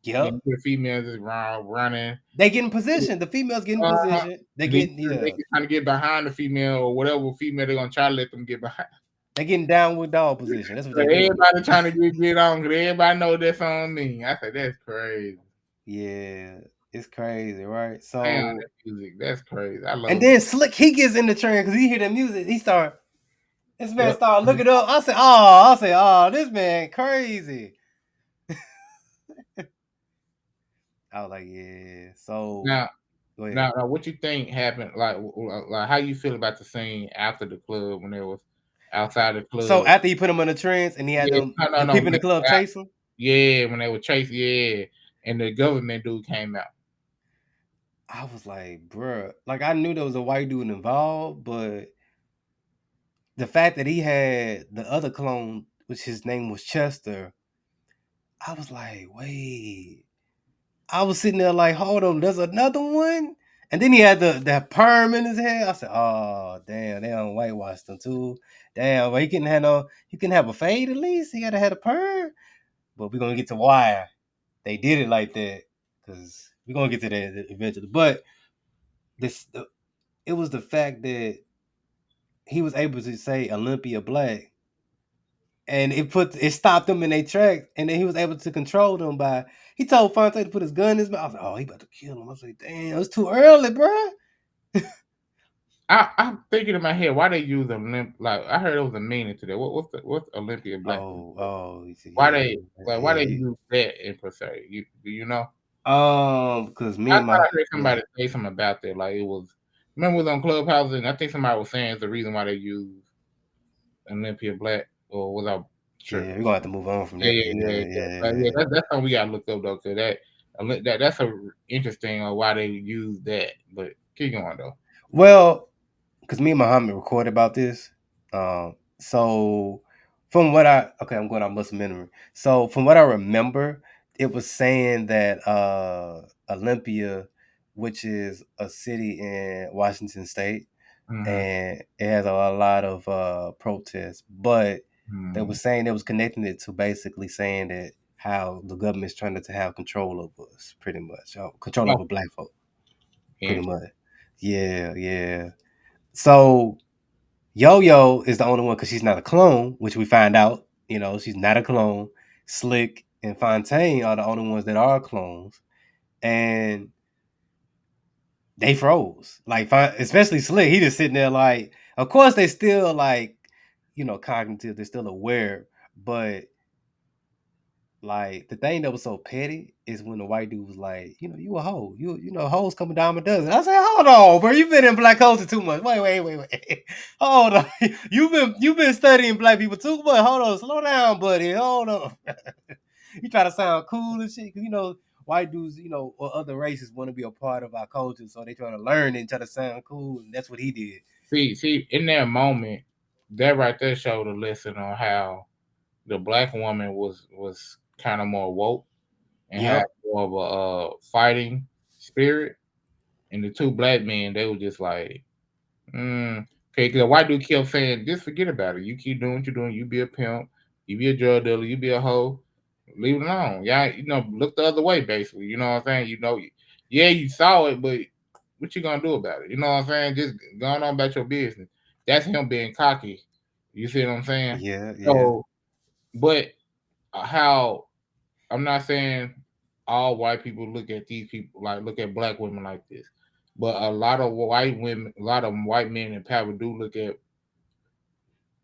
and then Yep. you hear females just running. They get in position. The females get in Uh-huh. position. They And then getting they yeah. can trying to get behind the female or whatever female they're gonna try to let them get behind. They getting down with dog position. That's what So they doing. everybody trying to get on because everybody know that song me. I said that's crazy. Yeah, it's crazy, right? Damn, So that music, that's crazy. I and love it. then Slick, he gets in the trance because he hear the music. This man Yep. started looking up. I said, oh, this man crazy. I was like, yeah. So Now, Go ahead. Now, what you think happened? Like how you feel about the scene after the club when they was outside the So club? after he put him in a trance and he had Yeah, them no, no, the no. people in the club chase him, Yeah, when they were chasing, yeah, and the government dude came out. I was like, bruh. Like I knew there was a white dude involved, but the fact that he had the other clone, which his name was Chester, I was like, wait. I was sitting there like, hold on, there's another one. And then he had the that perm in his head. I said, oh damn, they on whitewashed him too. Damn, but he couldn't have a fade at least. He gotta have a perm. But we're gonna get to why they did it like that. Cause we're gonna get to that eventually. But this it was the fact that he was able to say Olympia Black, and it stopped them in their tracks, and then he was able to control them by he told Fonte to put his gun in his mouth. I was like, oh, he about to kill him. I was like, damn, it's too early, bro. I'm thinking in my head why they use Olymp. Like I heard it was a meaning to that. What's Olympia Black? Why Yeah, they yeah. use that in per se? Do you know? Because I me and thought my I heard yeah, somebody say something about that. Like it was. Remember it was on Clubhouse, and I think somebody was saying it's the reason why they use Olympia Black, or was I yeah, tripping? we're gonna have to move on from Yeah, that. yeah, Yeah, yeah, yeah, yeah. yeah, But yeah. yeah, Yeah. that's something we gotta look up though, cause that's a interesting why they use that. But keep going though. Well, because me and Muhammad recorded about this. So from what I okay, I'm going on muscle memory. So from what I remember, it was saying that Olympia, which is a city in Washington State, Mm-hmm. and it has a lot of protests, but they were Mm-hmm. saying it was connecting it to basically saying that how the government's trying to have control over us, pretty much, control Oh, over black folk, pretty interesting. much. Yeah, yeah. So Yo Yo is the only one because she's not a clone, which we find out. She's not a clone. Slick and Fontaine are the only ones that are clones, and they froze. Like, especially Slick, he just sitting there like. Of course, they still like, cognitive. They're still aware, but like the thing that was so petty is when the white dude was like, you a hoe. Hoes coming dime a dozen. I said, hold on, bro. You've been in black culture too much. Wait. Hold on. You've been studying black people too much. Hold on, slow down, buddy. Hold on. You try to sound cool and shit, because white dudes, or other races want to be a part of our culture, so they try to learn and try to sound cool, and that's what he did. See, in that moment, that right there showed a lesson on how the black woman was kind of more woke and had Yep. more of a fighting spirit, and the two black men they were just like, okay, because the white dude kept saying, just forget about it. You keep doing what you're doing. You be a pimp. You be a drug dealer. You be a hoe. Leave it alone. Yeah, look the other way, basically. You know what I'm saying? Yeah, you saw it, but what you gonna do about it? You know what I'm saying? Just going on about your business. That's him being cocky. You see what I'm saying? Yeah, yeah. So, but how I'm not saying all white people look at these people like look at black women like this, but a lot of white women, a lot of white men in power do look at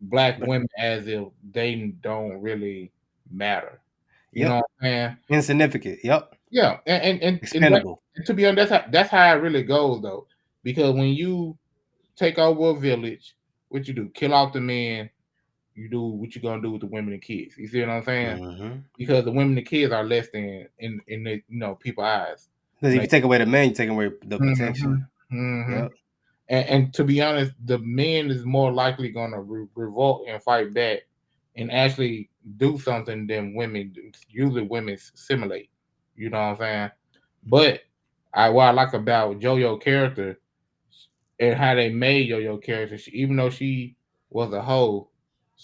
black But women as if they don't really matter. You know yep. what I'm saying? Insignificant. Yep. Yeah, and Expendable. to be honest, that's how it really goes though. Because when you take over a village, what you do? Kill off the men. You do what you gonna do with the women and kids. You see what I'm saying? Mm-hmm. Because the women and kids are less than in the people eyes. Because When if you they, take away the man, you take away the hmm protection. hmm Yep. and to be honest, the men is more likely gonna revolt and fight back and actually do something than women. Usually, women simulate. You know what I'm saying? But what I like about JoJo character and how they made Yo-Yo character, even though she was a hoe,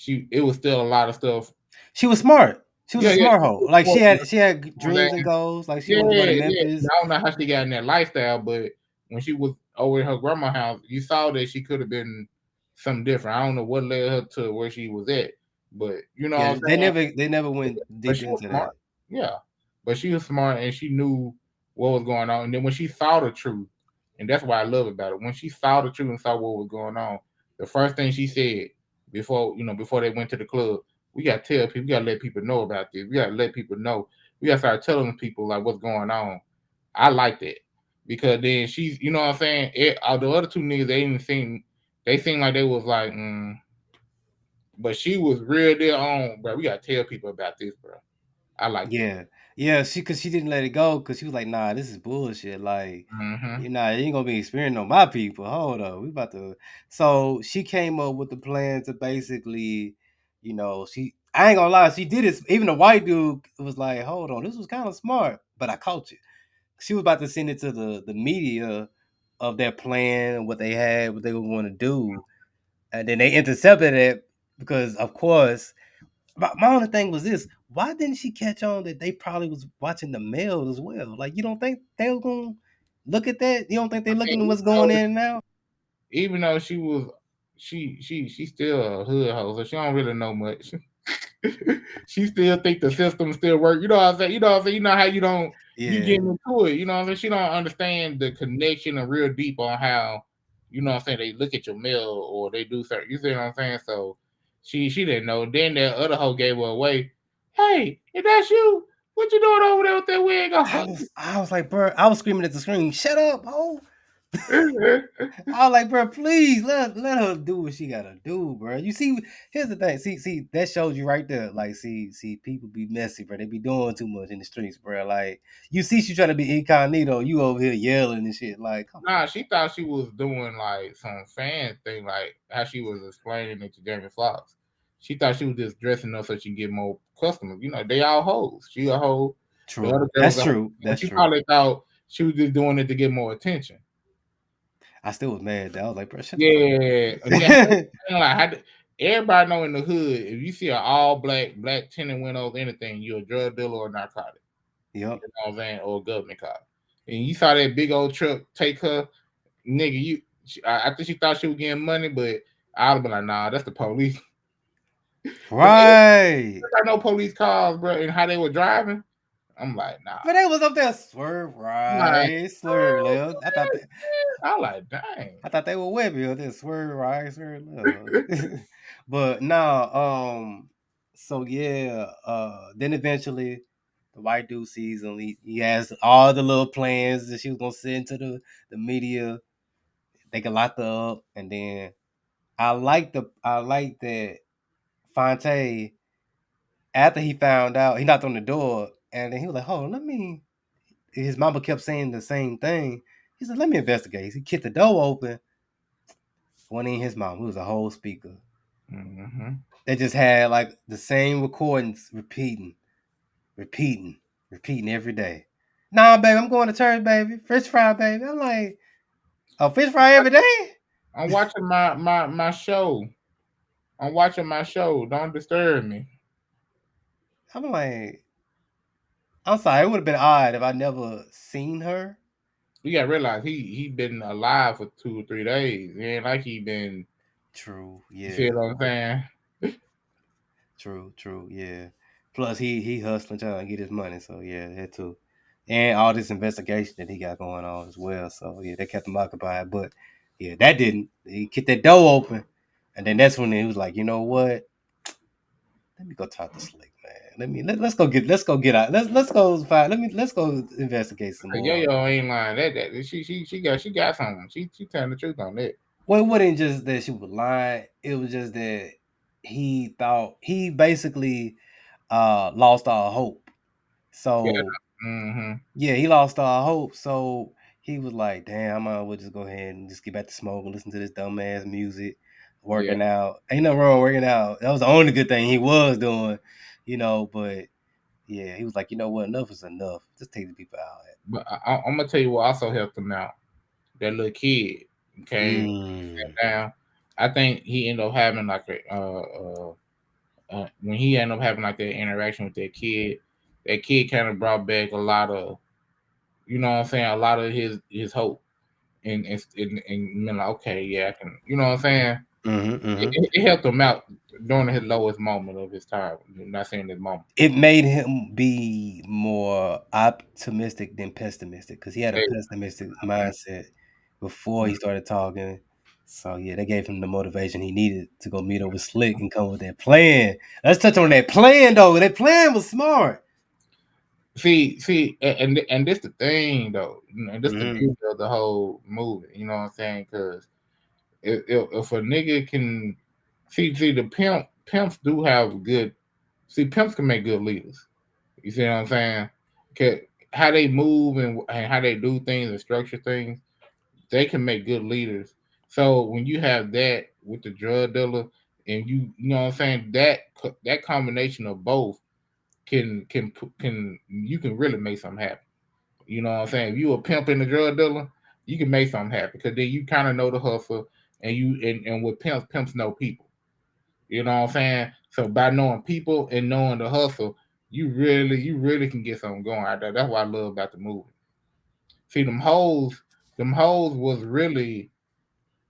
it was still a lot of stuff. She was smart. She was Yeah, a yeah, smart she hoe. was Like she smart, you had she had know what I'm dreams and saying? goals. Like she Yeah, wanted to go to yeah. Memphis. I don't know how she got in that lifestyle, but when she was over at her grandma's house, you saw that she could have been something different. I don't know what led her to where she was at, but you know what Yeah, I'm they saying? never went But deep she was into smart. that. Yeah. But she was smart and she knew what was going on. And then when she saw the truth, and that's what I love about it. When she saw the truth and saw what was going on, the first thing she said before they went to the club, we gotta tell people, we gotta let people know about this. We gotta let people know. We gotta start telling people like what's going on. I like that. because then she's, you know what I'm saying. The other two niggas, they didn't seem, they seemed like they was like, but she was real deal on, bro. We gotta tell people about this, bro. I like it. Yeah, yeah. Cause she didn't let it go because she was like, "Nah, this is bullshit. Like, Mm-hmm. you ain't gonna be experiencing on my people. Hold up, we about to." So she came up with the plan to basically, she. I ain't gonna lie, she did it. Even the white dude was like, "Hold on, this was kind of smart," but I caught you. She was about to send it to the media of their plan, what they had, what they would want to do, and then they intercepted it because, of course, my only thing was this: why didn't she catch on that they probably was watching the mail as well? Like, you don't think they were gonna look at that? You don't think they I mean, looking at what's going in and out? even though she was, she still a hood hoe, so she don't really know much. She still think the system still work. You know what I'm saying? You know what I'm saying? You know how you don't, you Yeah, get into it. You know what I'm saying? She don't understand the connection and real deep on how, you know what I'm saying, they look at your mail or they do certain. You see what I'm saying? So she didn't know. Then the other hoe gave her away. Hey, if that's you, what you doing over there with that wig on? I was like, bro, I was screaming at the screen, "Shut up, ho!" I was like, bro, please let her do what she gotta do, bro. You see, here's the thing. See, that shows you right there. Like, see, people be messy, bro. They be doing too much in the streets, bro. Like, you see, she trying to be incognito. You over here yelling and shit. Like, come on. Nah, she thought she was doing like some fan thing, like how she was explaining it to Jamie Foxx. She thought she was just dressing up so she can get more customers. You know, they all hoes. She a hoe. The True. other girl was That's a hoe. true. And That's she true. probably thought she was just doing it to get more attention. I still was mad. I was like, bro, shut the fuck Yeah. And then up. like, everybody know in the hood, if you see an all black tenant windows, anything, you're a drug dealer or a narcotic. You Yep. know what I'm saying? Or a government cop. And you saw that big old truck take her, nigga, I think she thought she was getting money, but I'd have been like, nah, that's the police. Because Right. I know police cars, bro, and how they were driving. I'm like, nah. But they was up there swerve Like, right, swerve left. dang. I thought they were with me. This swerve right, swerve left. But no, so yeah, then eventually the white dude sees him. He has all the little plans that she was gonna send to the media. They can lock her up, and then I like that Fonte, after he found out, he knocked on the door, and then he was like, "Oh, let me." His mama kept saying the same thing. He said, "Let me investigate." He kicked the door open. One in his mom. It was a whole speaker. Mm-hmm. They just had like the same recordings repeating, repeating every day. Nah, baby, I'm going to church, baby. Fish fry, baby. I'm like, oh, fish fry every day? I'm watching my show. I'm watching my show. Don't disturb me. I'm like, I'm sorry. It would have been odd if I never seen her. You gotta realize he been alive for 2 or 3 days. It ain't like he been. True. You see Yeah. what I'm saying? True. True. Yeah. Plus, he hustling trying to get his money. So yeah, that too. And all this investigation that he got going on as well. So yeah, they kept him occupied. But yeah, that didn't. He kicked that door open, and then that's when he was like, you know what? Let me go talk to Slick, man. Let's go get out. Let's go find. Let's go investigate some Yo more. yo ain't lying. That she got something. She telling the truth on that. Well, it wasn't just that she was lying. It was just that he thought he basically lost all hope. Yeah. So Mm-hmm. yeah, he lost all hope. So he was like, "Damn, I might as well just go ahead and just get back to smoking, listen to this dumbass music, Yeah. working out. Ain't nothing wrong with working out. That was the only good thing he was doing, But yeah, he was like, you know what? Enough is enough. Just take the people out. But I'm gonna tell you what also helped him out. That little kid came Mm. down. I think he ended up having like when he ended up having like that interaction with that kid kind of brought back a lot of, you know what I'm saying, a lot of his hope and been like, okay, yeah, I can, you know what I'm saying. Hmm. It, Hmm. it it helped him out during his lowest moment of his time. I'm not saying his moment. It made him be more optimistic than pessimistic because he had a Hey, pessimistic mindset before he started talking. So yeah, they gave him the motivation he needed to go meet up with Slick and come with that plan. Let's touch on that plan though. That plan was smart. and this the thing though, and this the Mm-hmm. beauty of the whole movie. You know what I'm saying? Because if a nigga can see the pimps do have good. See, pimps can make good leaders. You see what I'm saying? 'Cause how they move and how they do things and structure things, they can make good leaders. So when you have that with the drug dealer, and you know what I'm saying, that combination of both can you can really make something happen. You know what I'm saying? If you a pimp and a drug dealer, you can make something happen because then you kind of know the hustle, and with pimps know people. You know what I'm saying? So by knowing people and knowing the hustle, you really can get something going out there. That's what I love about the movie. See them hoes was really,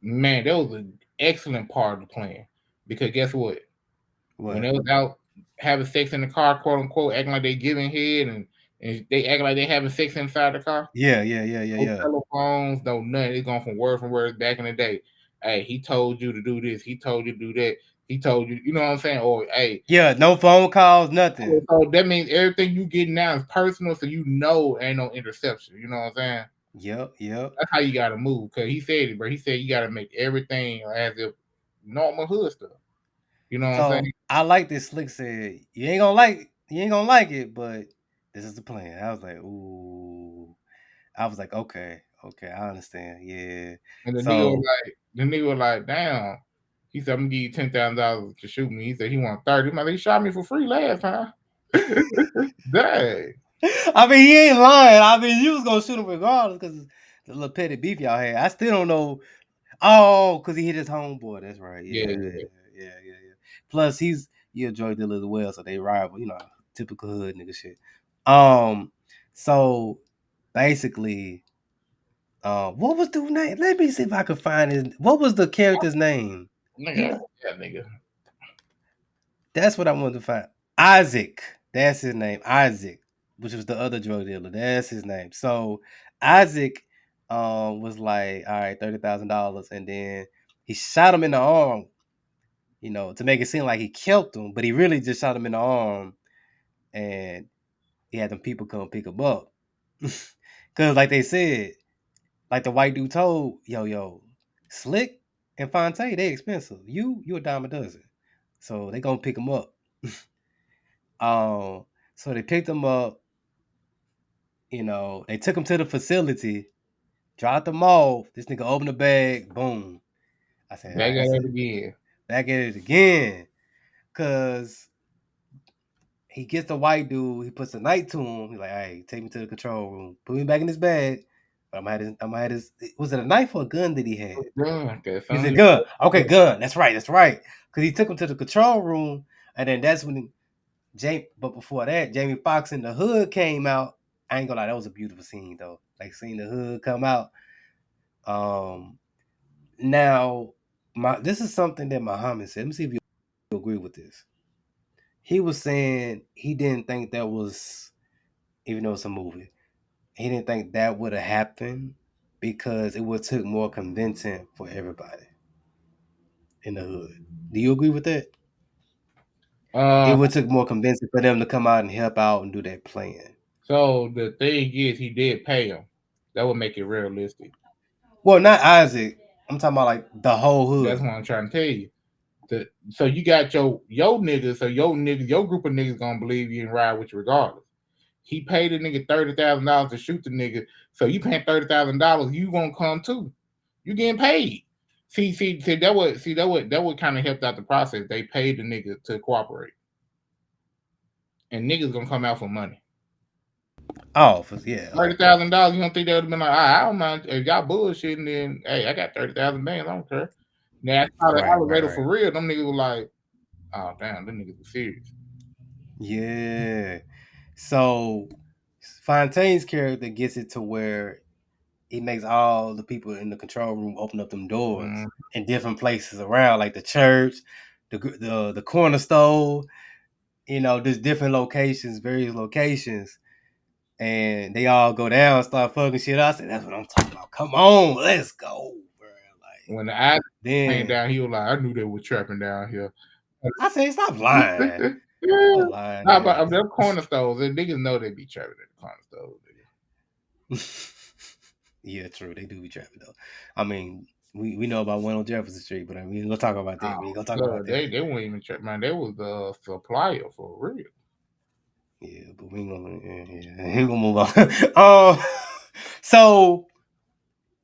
man, that was an excellent part of the plan. Because guess what? When What? they was out having sex in the car, quote unquote, acting like they giving head and they act like they having sex inside the car. Yeah, yeah, yeah, yeah, No yeah. telephones, no nothing. It's going from word back in the day. Hey, he told you to do this. He told you to do that. He told you, you know what I'm saying? Or hey, Yeah, no phone calls, nothing. so that means everything you get now is personal, so you know ain't no interception. You know what I'm saying? Yep, yep. That's how you gotta move. Cause he said it, bro. He said you gotta make everything as if normal hood stuff. You know what I'm So saying? I like this. Slick said, you ain't gonna like it, but this is the plan." I was like, "Ooh." I was like, "Okay, okay, I understand." Yeah. And So the nigga was like, damn. He said, I'm gonna give you $10,000 to shoot me. He said he want 30. I'm like, he shot me for free last time. Dang. I mean, he ain't lying. I mean, you was gonna shoot him regardless because the little petty beef y'all had. I still don't know. Oh, because he hit his homeboy. That's right. Yeah, Yeah, yeah. yeah, yeah, yeah. Plus, he a drug dealer as well, so they rival. Typical hood nigga shit. Um, so basically, what was the name? Let me see if I can find his. What was the character's name? He Nigga, yeah, nigga. That's what I wanted to find. Isaac. That's his name. Isaac, which was the other drug dealer. That's his name. So Isaac was like, all right, $30,000. And then he shot him in the arm, to make it seem like he killed him, but he really just shot him in the arm and he had them people come pick him up. Cause like they said, like the white dude told, yo, Slick and Fonte, they expensive. You a dime a dozen. So they gonna pick him up. Um, so they picked him up. They took him to the facility, dropped him off. This nigga opened the bag, boom. I said, all Back right, at that's it it. again. Back at it again. Cause he gets the white dude, he puts a knife to him. He's like, hey, take me to the control room. Put me back in this bag. But I'm gonna have his was it a knife or a gun that he had? Gun, cause He said son, gun. Okay, gun. That's right, that's right. Cause he took him to the control room, and then that's when but before that, Jamie Foxx in the hood came out. I ain't gonna lie, that was a beautiful scene though. Like seeing the hood come out. Um, now this is something that Muhammad said. Let me see if you agree with this. He was saying he didn't think that was, even though it's a movie, he didn't think that would have happened because it would took more convincing for everybody in the hood. Do you agree with that? It uh, would took more convincing for them to come out and help out and do that plan. so the thing is, he did pay him. That would make it realistic. Well, not Isaac. I'm talking about like the whole That's hood. what I'm trying to tell you. So you got your niggas, so your group of niggas gonna believe you and ride with you regardless. He paid the nigga $30,000 to shoot the nigga, so you paying $30,000, you gonna come too. You getting paid. See that would kind of helped out the process. They paid the nigga to cooperate, and niggas gonna come out for money. Oh, yeah, thirty okay. thousand dollars, you don't think they would have been like, I don't mind if y'all bullshitting, then hey, I got 30,000 bands, I don't care. Now I saw the Right, right, elevator right. for real, them niggas were like, oh damn, them niggas were serious. Yeah. So Fontaine's character gets it to where he makes all the people in the control room open up them doors Mm, in different places around, like the church, the corner store. There's different locations, various locations, and they all go down, start fucking shit up. I said, "That's what I'm talking about. Come on, let's go, bro." Like when the eyes came then down, he was like, I knew they were trapping down here. I said, "Stop lying." Yeah. A lying Nah, but ass. them corner stores, and niggas know they be trapping at the corner stores. Nigga. Yeah, true. They do be trapping though. I mean, we know about one on Jefferson Street, but I mean, we ain't gonna talk about that. We ain't gonna talk about Cause that. they weren't even trap, man. They was the supplier for real. Yeah, but we ain't gonna. Yeah, we ain't gonna move on. um, so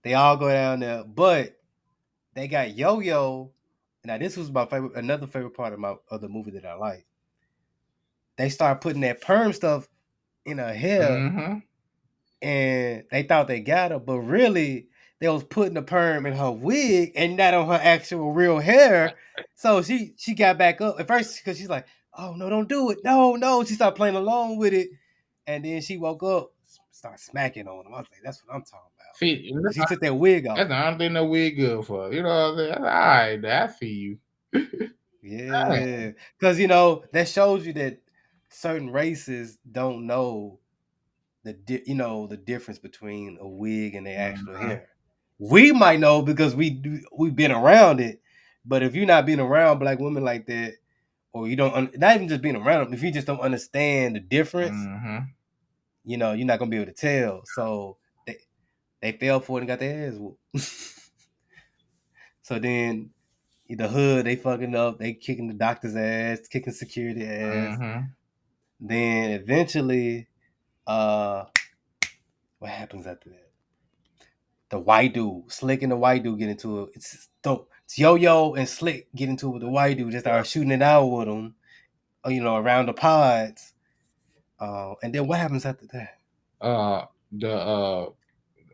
they all go down there, but they got Yo Yo. Now this was my favorite, another favorite part of the movie that I like. They start putting that perm stuff in her hair, Mm-hmm. and they thought they got her, but really they was putting the perm in her wig and not on her actual real hair. So she got back up at first because she's like, "Oh no, don't do it, no, no." She started playing along with it, and then she woke up, started smacking on him. I was like, "That's what I'm talking about." See, Cause she took that wig that's off. the only thing that we good for. You know what I'm saying? All right, I see you. Dang. Yeah, because that shows you that certain races don't know the difference between a wig and their actual Mhm. hair. We might know because we've been around it, but if you're not being around black women like that, or you don't not even just being around them, if you just don't understand the difference, Mhm. you're not gonna be able to tell. So they fell for it and got their ass whooped. So then the hood they fucking up, they kicking the doctor's ass, kicking security ass. Mhm. Then eventually, uh, what happens after that? The white dude, Slick and the white dude get into it. It's dope. It's Yo Yo and Slick get into it with the white dude. Just start shooting it out with him, around the pods. And then what happens after that? The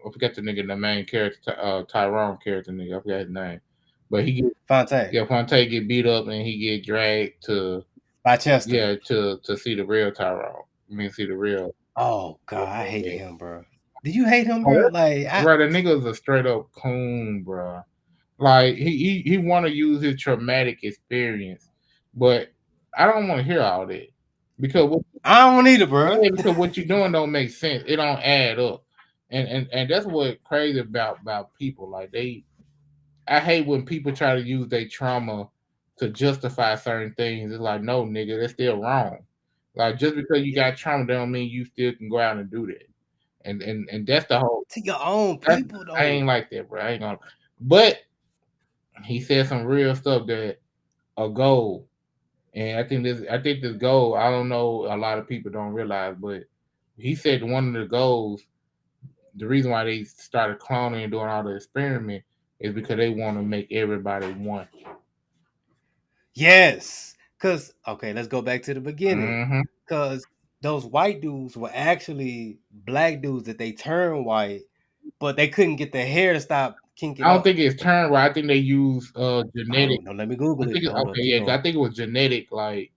I forget the nigga, the main character, Tyrone character nigga. I forgot his name, but he get Fonte, yeah, Fonte get beat up and he get dragged to by Chester. yeah to see the real Tyrone. I mean, see the real. Oh Yeah, God, I hated yeah. him, bro. Did you hate him, Oh, bro? Like, bro, the nigga is a straight up coon, bro. Like he want to use his traumatic experience, but I don't want to hear all that because I don't either, bro. yeah, because what you're doing don't make sense. It don't add up, and that's what crazy about people. Like I hate when people try to use their trauma to justify certain things. It's like, no, nigga, that's still wrong. Like just because you Yeah, got trauma, don't mean you still can go out and do that. And that's the whole. to your own That's, people I though. ain't like that, bro. I ain't gonna. But he said some real stuff that a goal. And I think this goal, I don't know a lot of people don't realize, but he said one of the goals, the reason why they started cloning and doing all the experiment is because they want to make everybody one. Yes, cause okay, let's go back to the beginning. Hmm. Cause those white dudes were actually black dudes that they turned white, but they couldn't get their hair to stop kinking I don't up. think it's turned right. I think they use Oh genetic. no, let me I Google it. think Hold up, okay, keep yeah, 'cause going. I think it was genetic, like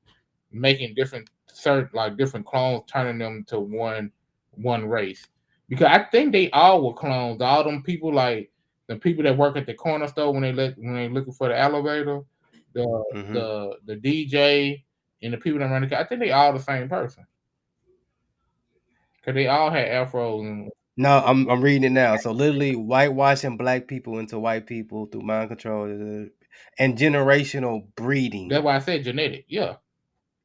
making different certain like different clones, turning them to one race. Because I think they all were clones. All them people like the people that work at the corner store when they looking for the elevator, the Hmm. the DJ and the people that run the car. I think they all the same person. Cause they all had afros and No, I'm reading it now. So literally whitewashing black people into white people through mind control and generational breeding. that's why I said genetic. Yeah.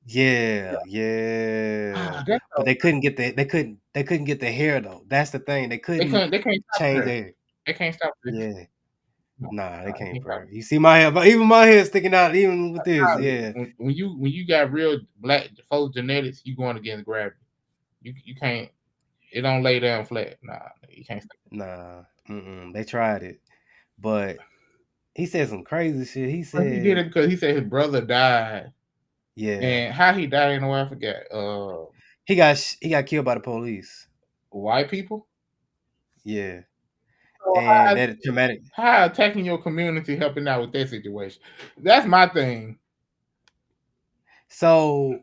Yeah, Ah, yeah. that's But so they couldn't get the hair though. That's the thing. They couldn't they can't stop change there. their hair. They can't stop this. Yeah. No, Nah, they they can't, can't stop bro. You see my hair, but even my hair sticking out, even with this. Yeah. when you got real black folks genetics, you going against gravity. You can't. It don't lay down flat. Nah, you can't. Nah. Mm-mm. They tried it. But he said some crazy shit. He But he did said, it because he said his brother died, yeah. and how he died, you know, I forget. He got killed by the police. White people. Yeah. So And that traumatic. how attacking your community helping out with that situation? That's my thing. So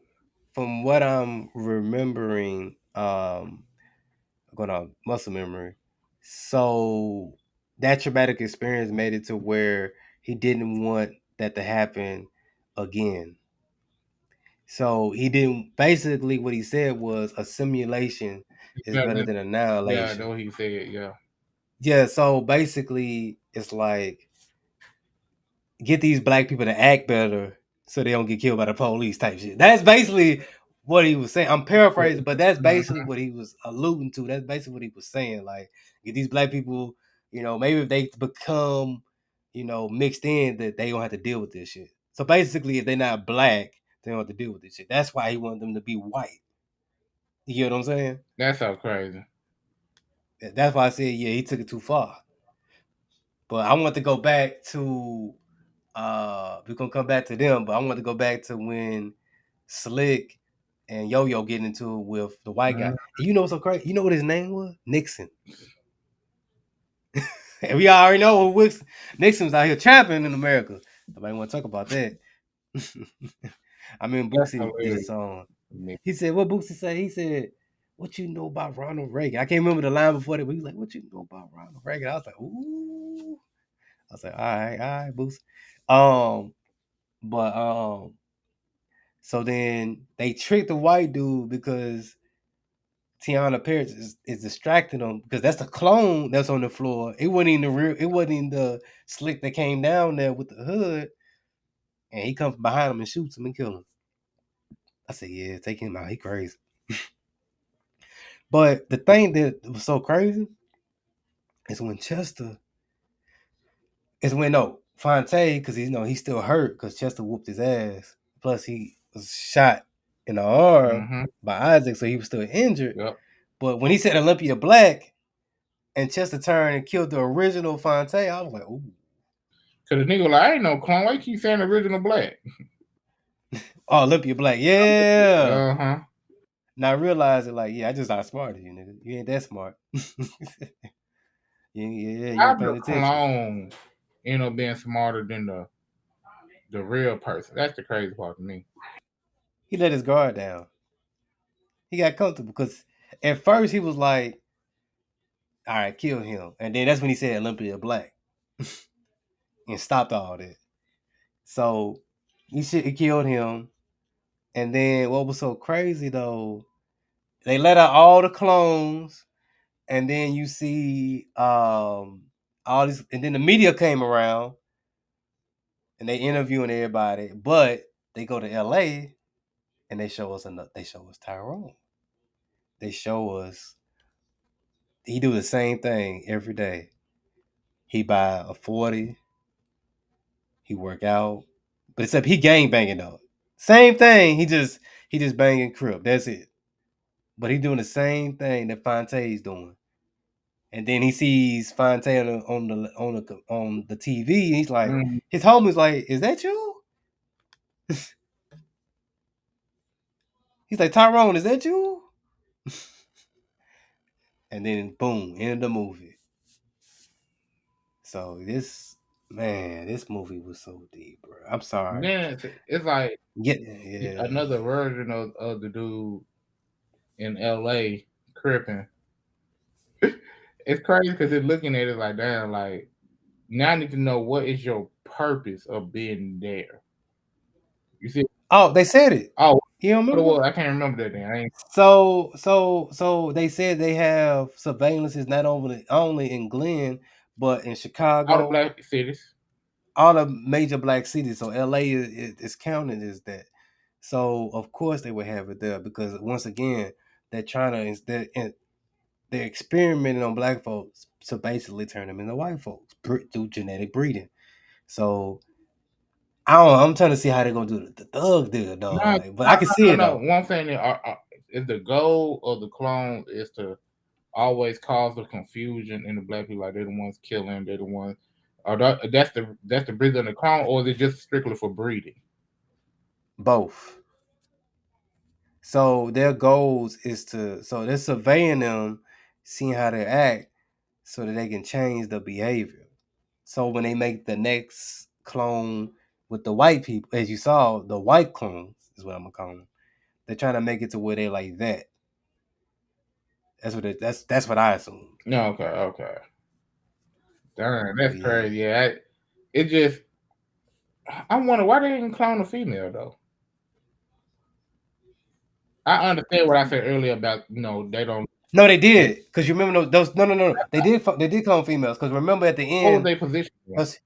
from what I'm remembering, going on muscle memory. So that traumatic experience made it to where he didn't want that to happen again. So he didn't. Basically, what he said was a simulation is Yeah, better than yeah, I know annihilation. what he said. Yeah. Yeah. So basically, it's like get these black people to act better so they don't get killed by the police type shit. That's basically what he was saying. I'm paraphrasing, but that's basically Mhm. what he was alluding to. That's basically what he was saying. Like, get these black people, maybe if they become, mixed in, that they don't have to deal with this shit. So basically, if they're not black, they don't have to deal with this shit. That's why he wanted them to be white. You get what I'm saying? That's so crazy. That's why I said, yeah, he took it too far. But I want to go back to we're gonna come back to them, but I want to go back to when Slick and Yo Yo getting into it with the white guy. Mhm. And you know what's so crazy? You know what his name was? Nixon. And we already know Nixon's out here trapping in America. Nobody want to talk about that. I mean, That's Boosie did a hilarious song. to me. He said, "What Boosie say?" He said, "What you know about Ronald Reagan?" I can't remember the line before that, but he was like, "What you know about Ronald Reagan?" I was like, "Ooh." I was like, all right, Boosie." Um, but so then they tricked the white dude because Tiana Paris is distracting him because that's the clone that's on the floor. It wasn't even the real. It wasn't even the Slick that came down there with the hood, and he comes behind him and shoots him and kills him. I said, yeah, take him out. He crazy. But the thing that was so crazy is when Chester is when no Fonte because he's still hurt because Chester whooped his ass. Plus he was shot in the arm Mm-hmm. by Isaac, so he was still injured. Yep. But when he said Olympia Black and Chester turned and killed the original Fonte, I was like, ooh. Cause the nigga like, I ain't no clone. Why you keep saying original black? Oh, Olympia Black, yeah. Uh huh. Not realizing, like, yeah, I just outsmarted you, nigga. You ain't that smart. You How ain't the paying attention. clone end up being smarter than the real person? That's the crazy part to me. He let his guard down. He got comfortable because at first he was like, all right, kill him. And then that's when he said Olympia Black and stopped all that. So he should have killed him. And then what was so crazy though, they let out all the clones, and then you see all these, and then the media came around and they interviewing everybody, but they go to LA and they show us Tyrone. They show us he do the same thing every day. He buy a 40, he work out, but except he gang banging though. Same thing. He just banging crib. That's it. But he doing the same thing that Fonte's doing. And then he sees Fonte on the TV, and he's like, Mm. his homie's like, "Is that you?" He's like, "Tyrone, is that you?" And then boom, end of the movie. So this movie was so deep, bro. I'm sorry. Then it's like Yeah, yeah. another version of the dude in L.A. Crippin. It's crazy because they're looking at it like, damn, like now I need to know what is your purpose of being there. You see? Oh, they said it. Oh, You don't what it remember? was? I can't remember that thing. I ain't So they said they have surveillances not only in Glen, but in all the Chicago, black cities. all the major black cities. So LA is counted as that. So of course they would have it there because once again they're trying to they're experimenting on black folks to basically turn them into white folks through genetic breeding. So I don't know, I'm trying to see how they're gonna do the thug deal, No, dog. Like, but I can see it no. though. One thing that is the goal of the clone is to always cause the confusion in the black people. Like they're the ones killing. They're the ones. Or that's the breeding of the clone, or is it just strictly for breeding? Both. So their goals is so they're surveying them, seeing how they act, so that they can change the behavior. So when they make the next clone with the white people, as you saw, the white clones is what I'm gonna call them. They're trying to make it to where they like that. That's what I assumed. No, okay, okay. Darn, But that's yeah. crazy. Yeah, it just. I wonder why they didn't clone a female though. I understand what I said earlier about they don't. No, they did. Cause you remember those no. They did clone females. Cause remember at the What was end, their position? us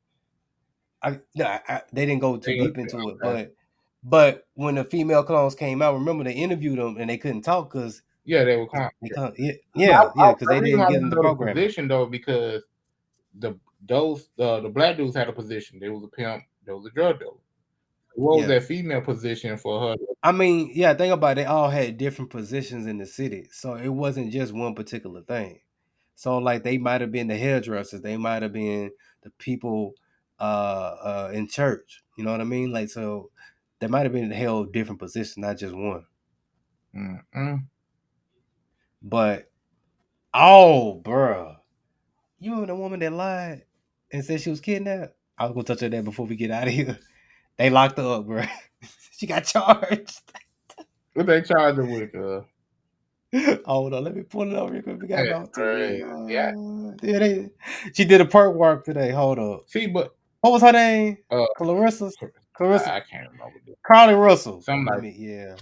I, no, they didn't go too They, deep into it, okay. but But when the female clones came out, remember they interviewed them and they couldn't talk because Yeah, they were clowns. they Yeah. can't. Yeah, But yeah, yeah, because the they reason didn't I give want them to the know the programming. position though, because the black dudes had a position. There was a pimp. There was a drug dealer. What was Yeah. that female position for her? I mean, yeah, think about it. They all had different positions in the city. So it wasn't just one particular thing. So like they might have been the hairdressers, they might have been the people in church. You know what I mean? Like so they might have been held different positions, not just one. Mm-mm. But oh bruh. You remember the woman that lied and said she was kidnapped? I was gonna touch on that before we get out of here. They locked her up, bro. She got charged. What they charged her with? Hold on, let me pull it up real quick. We got That's about 2 minutes. crazy. Yeah. Yeah, she did a perk work today. Hold up. See, but What was her name? uh, Clarissa? Clarissa. I can't remember this. Carly Russell. Something Let like. me, yeah.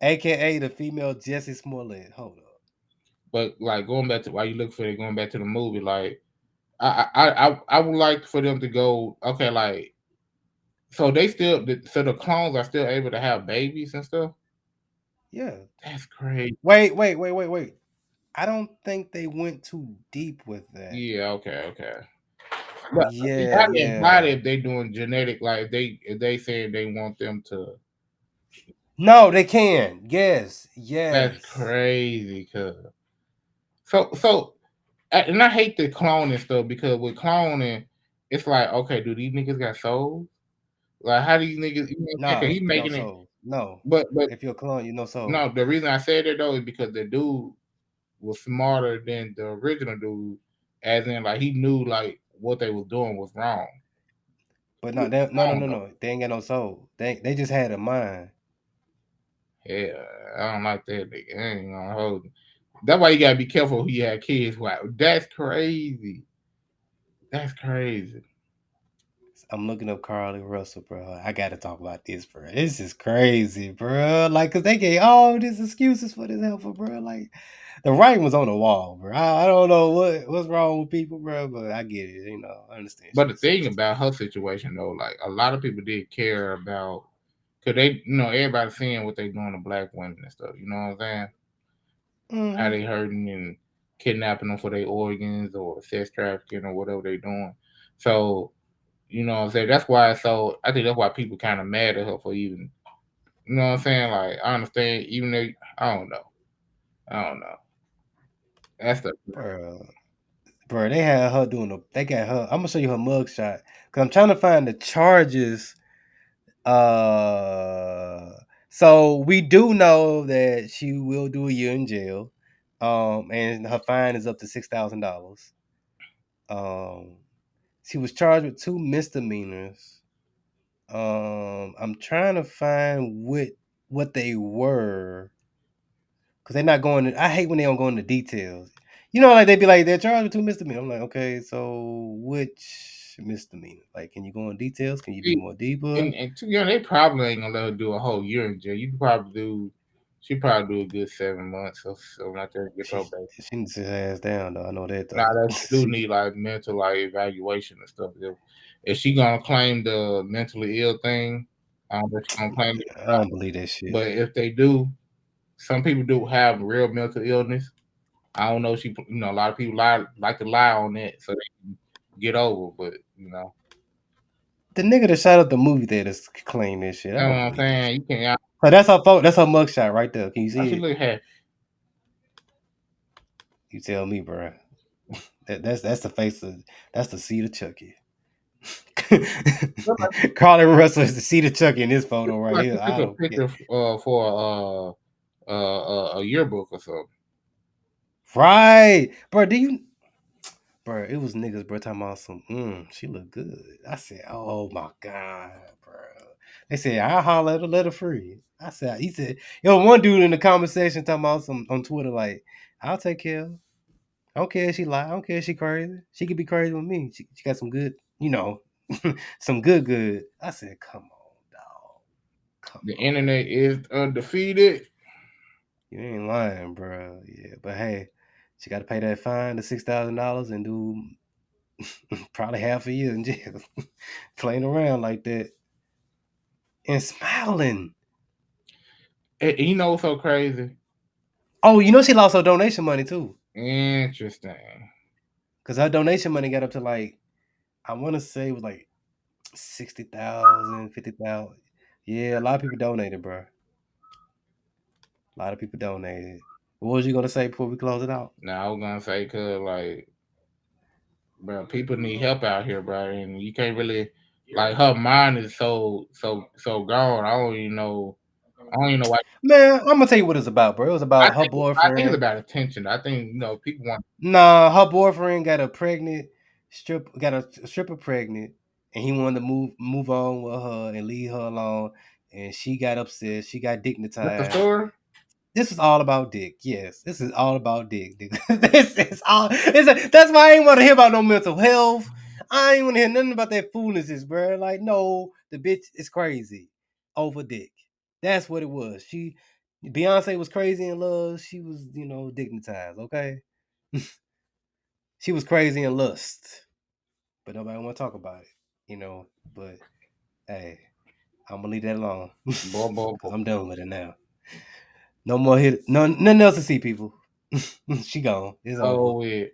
AKA the female Jesse Smollett. Hold up. But like going back to why you look for it, going back to the movie, like I would like for them to go. Okay, like so they still so the clones are still able to have babies and stuff. Yeah. That's crazy. Wait. I don't think they went too deep with that. Yeah. Okay. Okay. But see, Yeah, how they yeah. got it if they doing genetic, like if they saying they want them to. No, they can. Yes, That's yes. crazy, cuz. So and I hate the cloning stuff because with cloning, it's like, okay, do these niggas got souls? Like, how do these niggas? You know what I'm saying? 'Cause No, he no making it, soul. No. but If you're a clone, you no soul. no. The reason I said that though is because the dude was smarter than the original dude, as in like he knew like what they was doing was wrong. But He no, was wrong though. no. They ain't got no soul. They just had a mind. Yeah, I don't like that nigga. I ain't gonna hold you. That's why you gotta be careful who you have kids with. That's crazy. That's crazy. I'm looking up Carly Russell, bro. I gotta talk about this, bro. This is crazy, bro. Like, cause they gave all these excuses for this helper, bro. Like, the writing was on the wall, bro. I don't know what's wrong with people, bro, but I get it. You know, I understand But she the was thing sensitive. about her situation though, like a lot of people did care about, cause they, everybody seeing what they doing to black women and stuff. You know what I'm saying? How Mm-hmm. they hurting and kidnapping them for their organs or sex trafficking or whatever they doing. So you know what I'm saying? That's why. So I think that's why people kind of mad at her for even. You know what I'm saying? Like I understand, even though I don't know. I don't know. That's the Bro, they had her doing they got her. I'm gonna show you her mugshot because I'm trying to find the charges. Uh, so we do know that she will do a year in jail. And her fine is up to $6,000. Um, she was charged with two misdemeanors. I'm trying to find what they were because they're not going. I hate when they don't go into details. You know, like they be like they're charged with two misdemeanors. I'm like, okay, so which misdemeanor? Like, can you go in details? Can you be see, more deeper? and to be honest, they probably ain't gonna let her do a whole year in jail. You could probably do. She probably do a good 7 months or something like that to get her She back. she needs to sit her ass down though. I know that Now though. that do need like mental like evaluation and stuff. If she gonna claim the mentally ill thing, I don't know if she gonna claim it I or not. don't believe that shit. But if they do, some people do have real mental illness. I don't know. A lot of people like to lie on that so they can get over. But The nigga that shot up the movie theaters claimed this shit. I you know what don't I'm believe that saying. shit. You can't. So that's her photo. That's her mugshot right there. Can you I see should it? look happy. You tell me, bro. That's the face of that's the seat of Chucky. Look like, Carly Russell is the seat of Chucky in this photo look right like here. you I took a don't get picture for a yearbook or something. right, bro. Do you, bro? It was niggas, bro. Talking about some. She look good. I said, oh my god, bro. They said I holler at her, let her free. I said, he said, yo, one dude in the comment section talking about some on Twitter like, I'll take care of her. I don't care if she lie. I don't care if she crazy. She could be crazy with me. She got some good, some good. I said, come on, dog. Come The on. internet is undefeated. You ain't lying, bro. Yeah, but hey, she got to pay that fine, the $6,000, and do probably half a year in jail, playing around like that. and smiling. You know what's so crazy? Oh, you know she lost her donation money too. Interesting. Cause her donation money got up to like, I want to say it was like 60,000, 50,000. Yeah, a lot of people donated, bro. A lot of people donated. What was you gonna say before we close it out? Now I was gonna say, cause like, bro, people need help out here, bro, and you can't really like her mind is so gone. I don't even know why. Man, I'm gonna tell you what it's about, bro. It was about her I think it's boyfriend. about attention. I think people want. Nah, her boyfriend got a pregnant got a stripper pregnant, and he wanted to move on with her and leave her alone. And she got upset. She got That's the dignitized. story. This is all about dick. Yes, this is all about dick. Nigga. This is all. That's why I ain't want to hear about no mental health. I ain't want to hear nothing about that foolishness, bro. Like, no, the bitch is crazy over dick. That's what it was. Beyonce was crazy in love. She was, dignitized. Okay, she was crazy in lust, but nobody want to talk about it. But hey, I'm gonna leave that alone Boy, boy, boy. because I'm done with it now. No more hit. No, nothing else to see, people. She gone. It's over. Oh, yeah.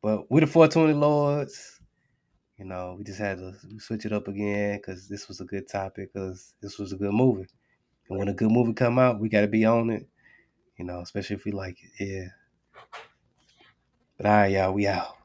But we the 420 Lords. We just had to switch it up again because this was a good topic. Because this was a good movie, and when a good movie come out, we got to be on it. Especially if we like it. Yeah. But all right, y'all, we out.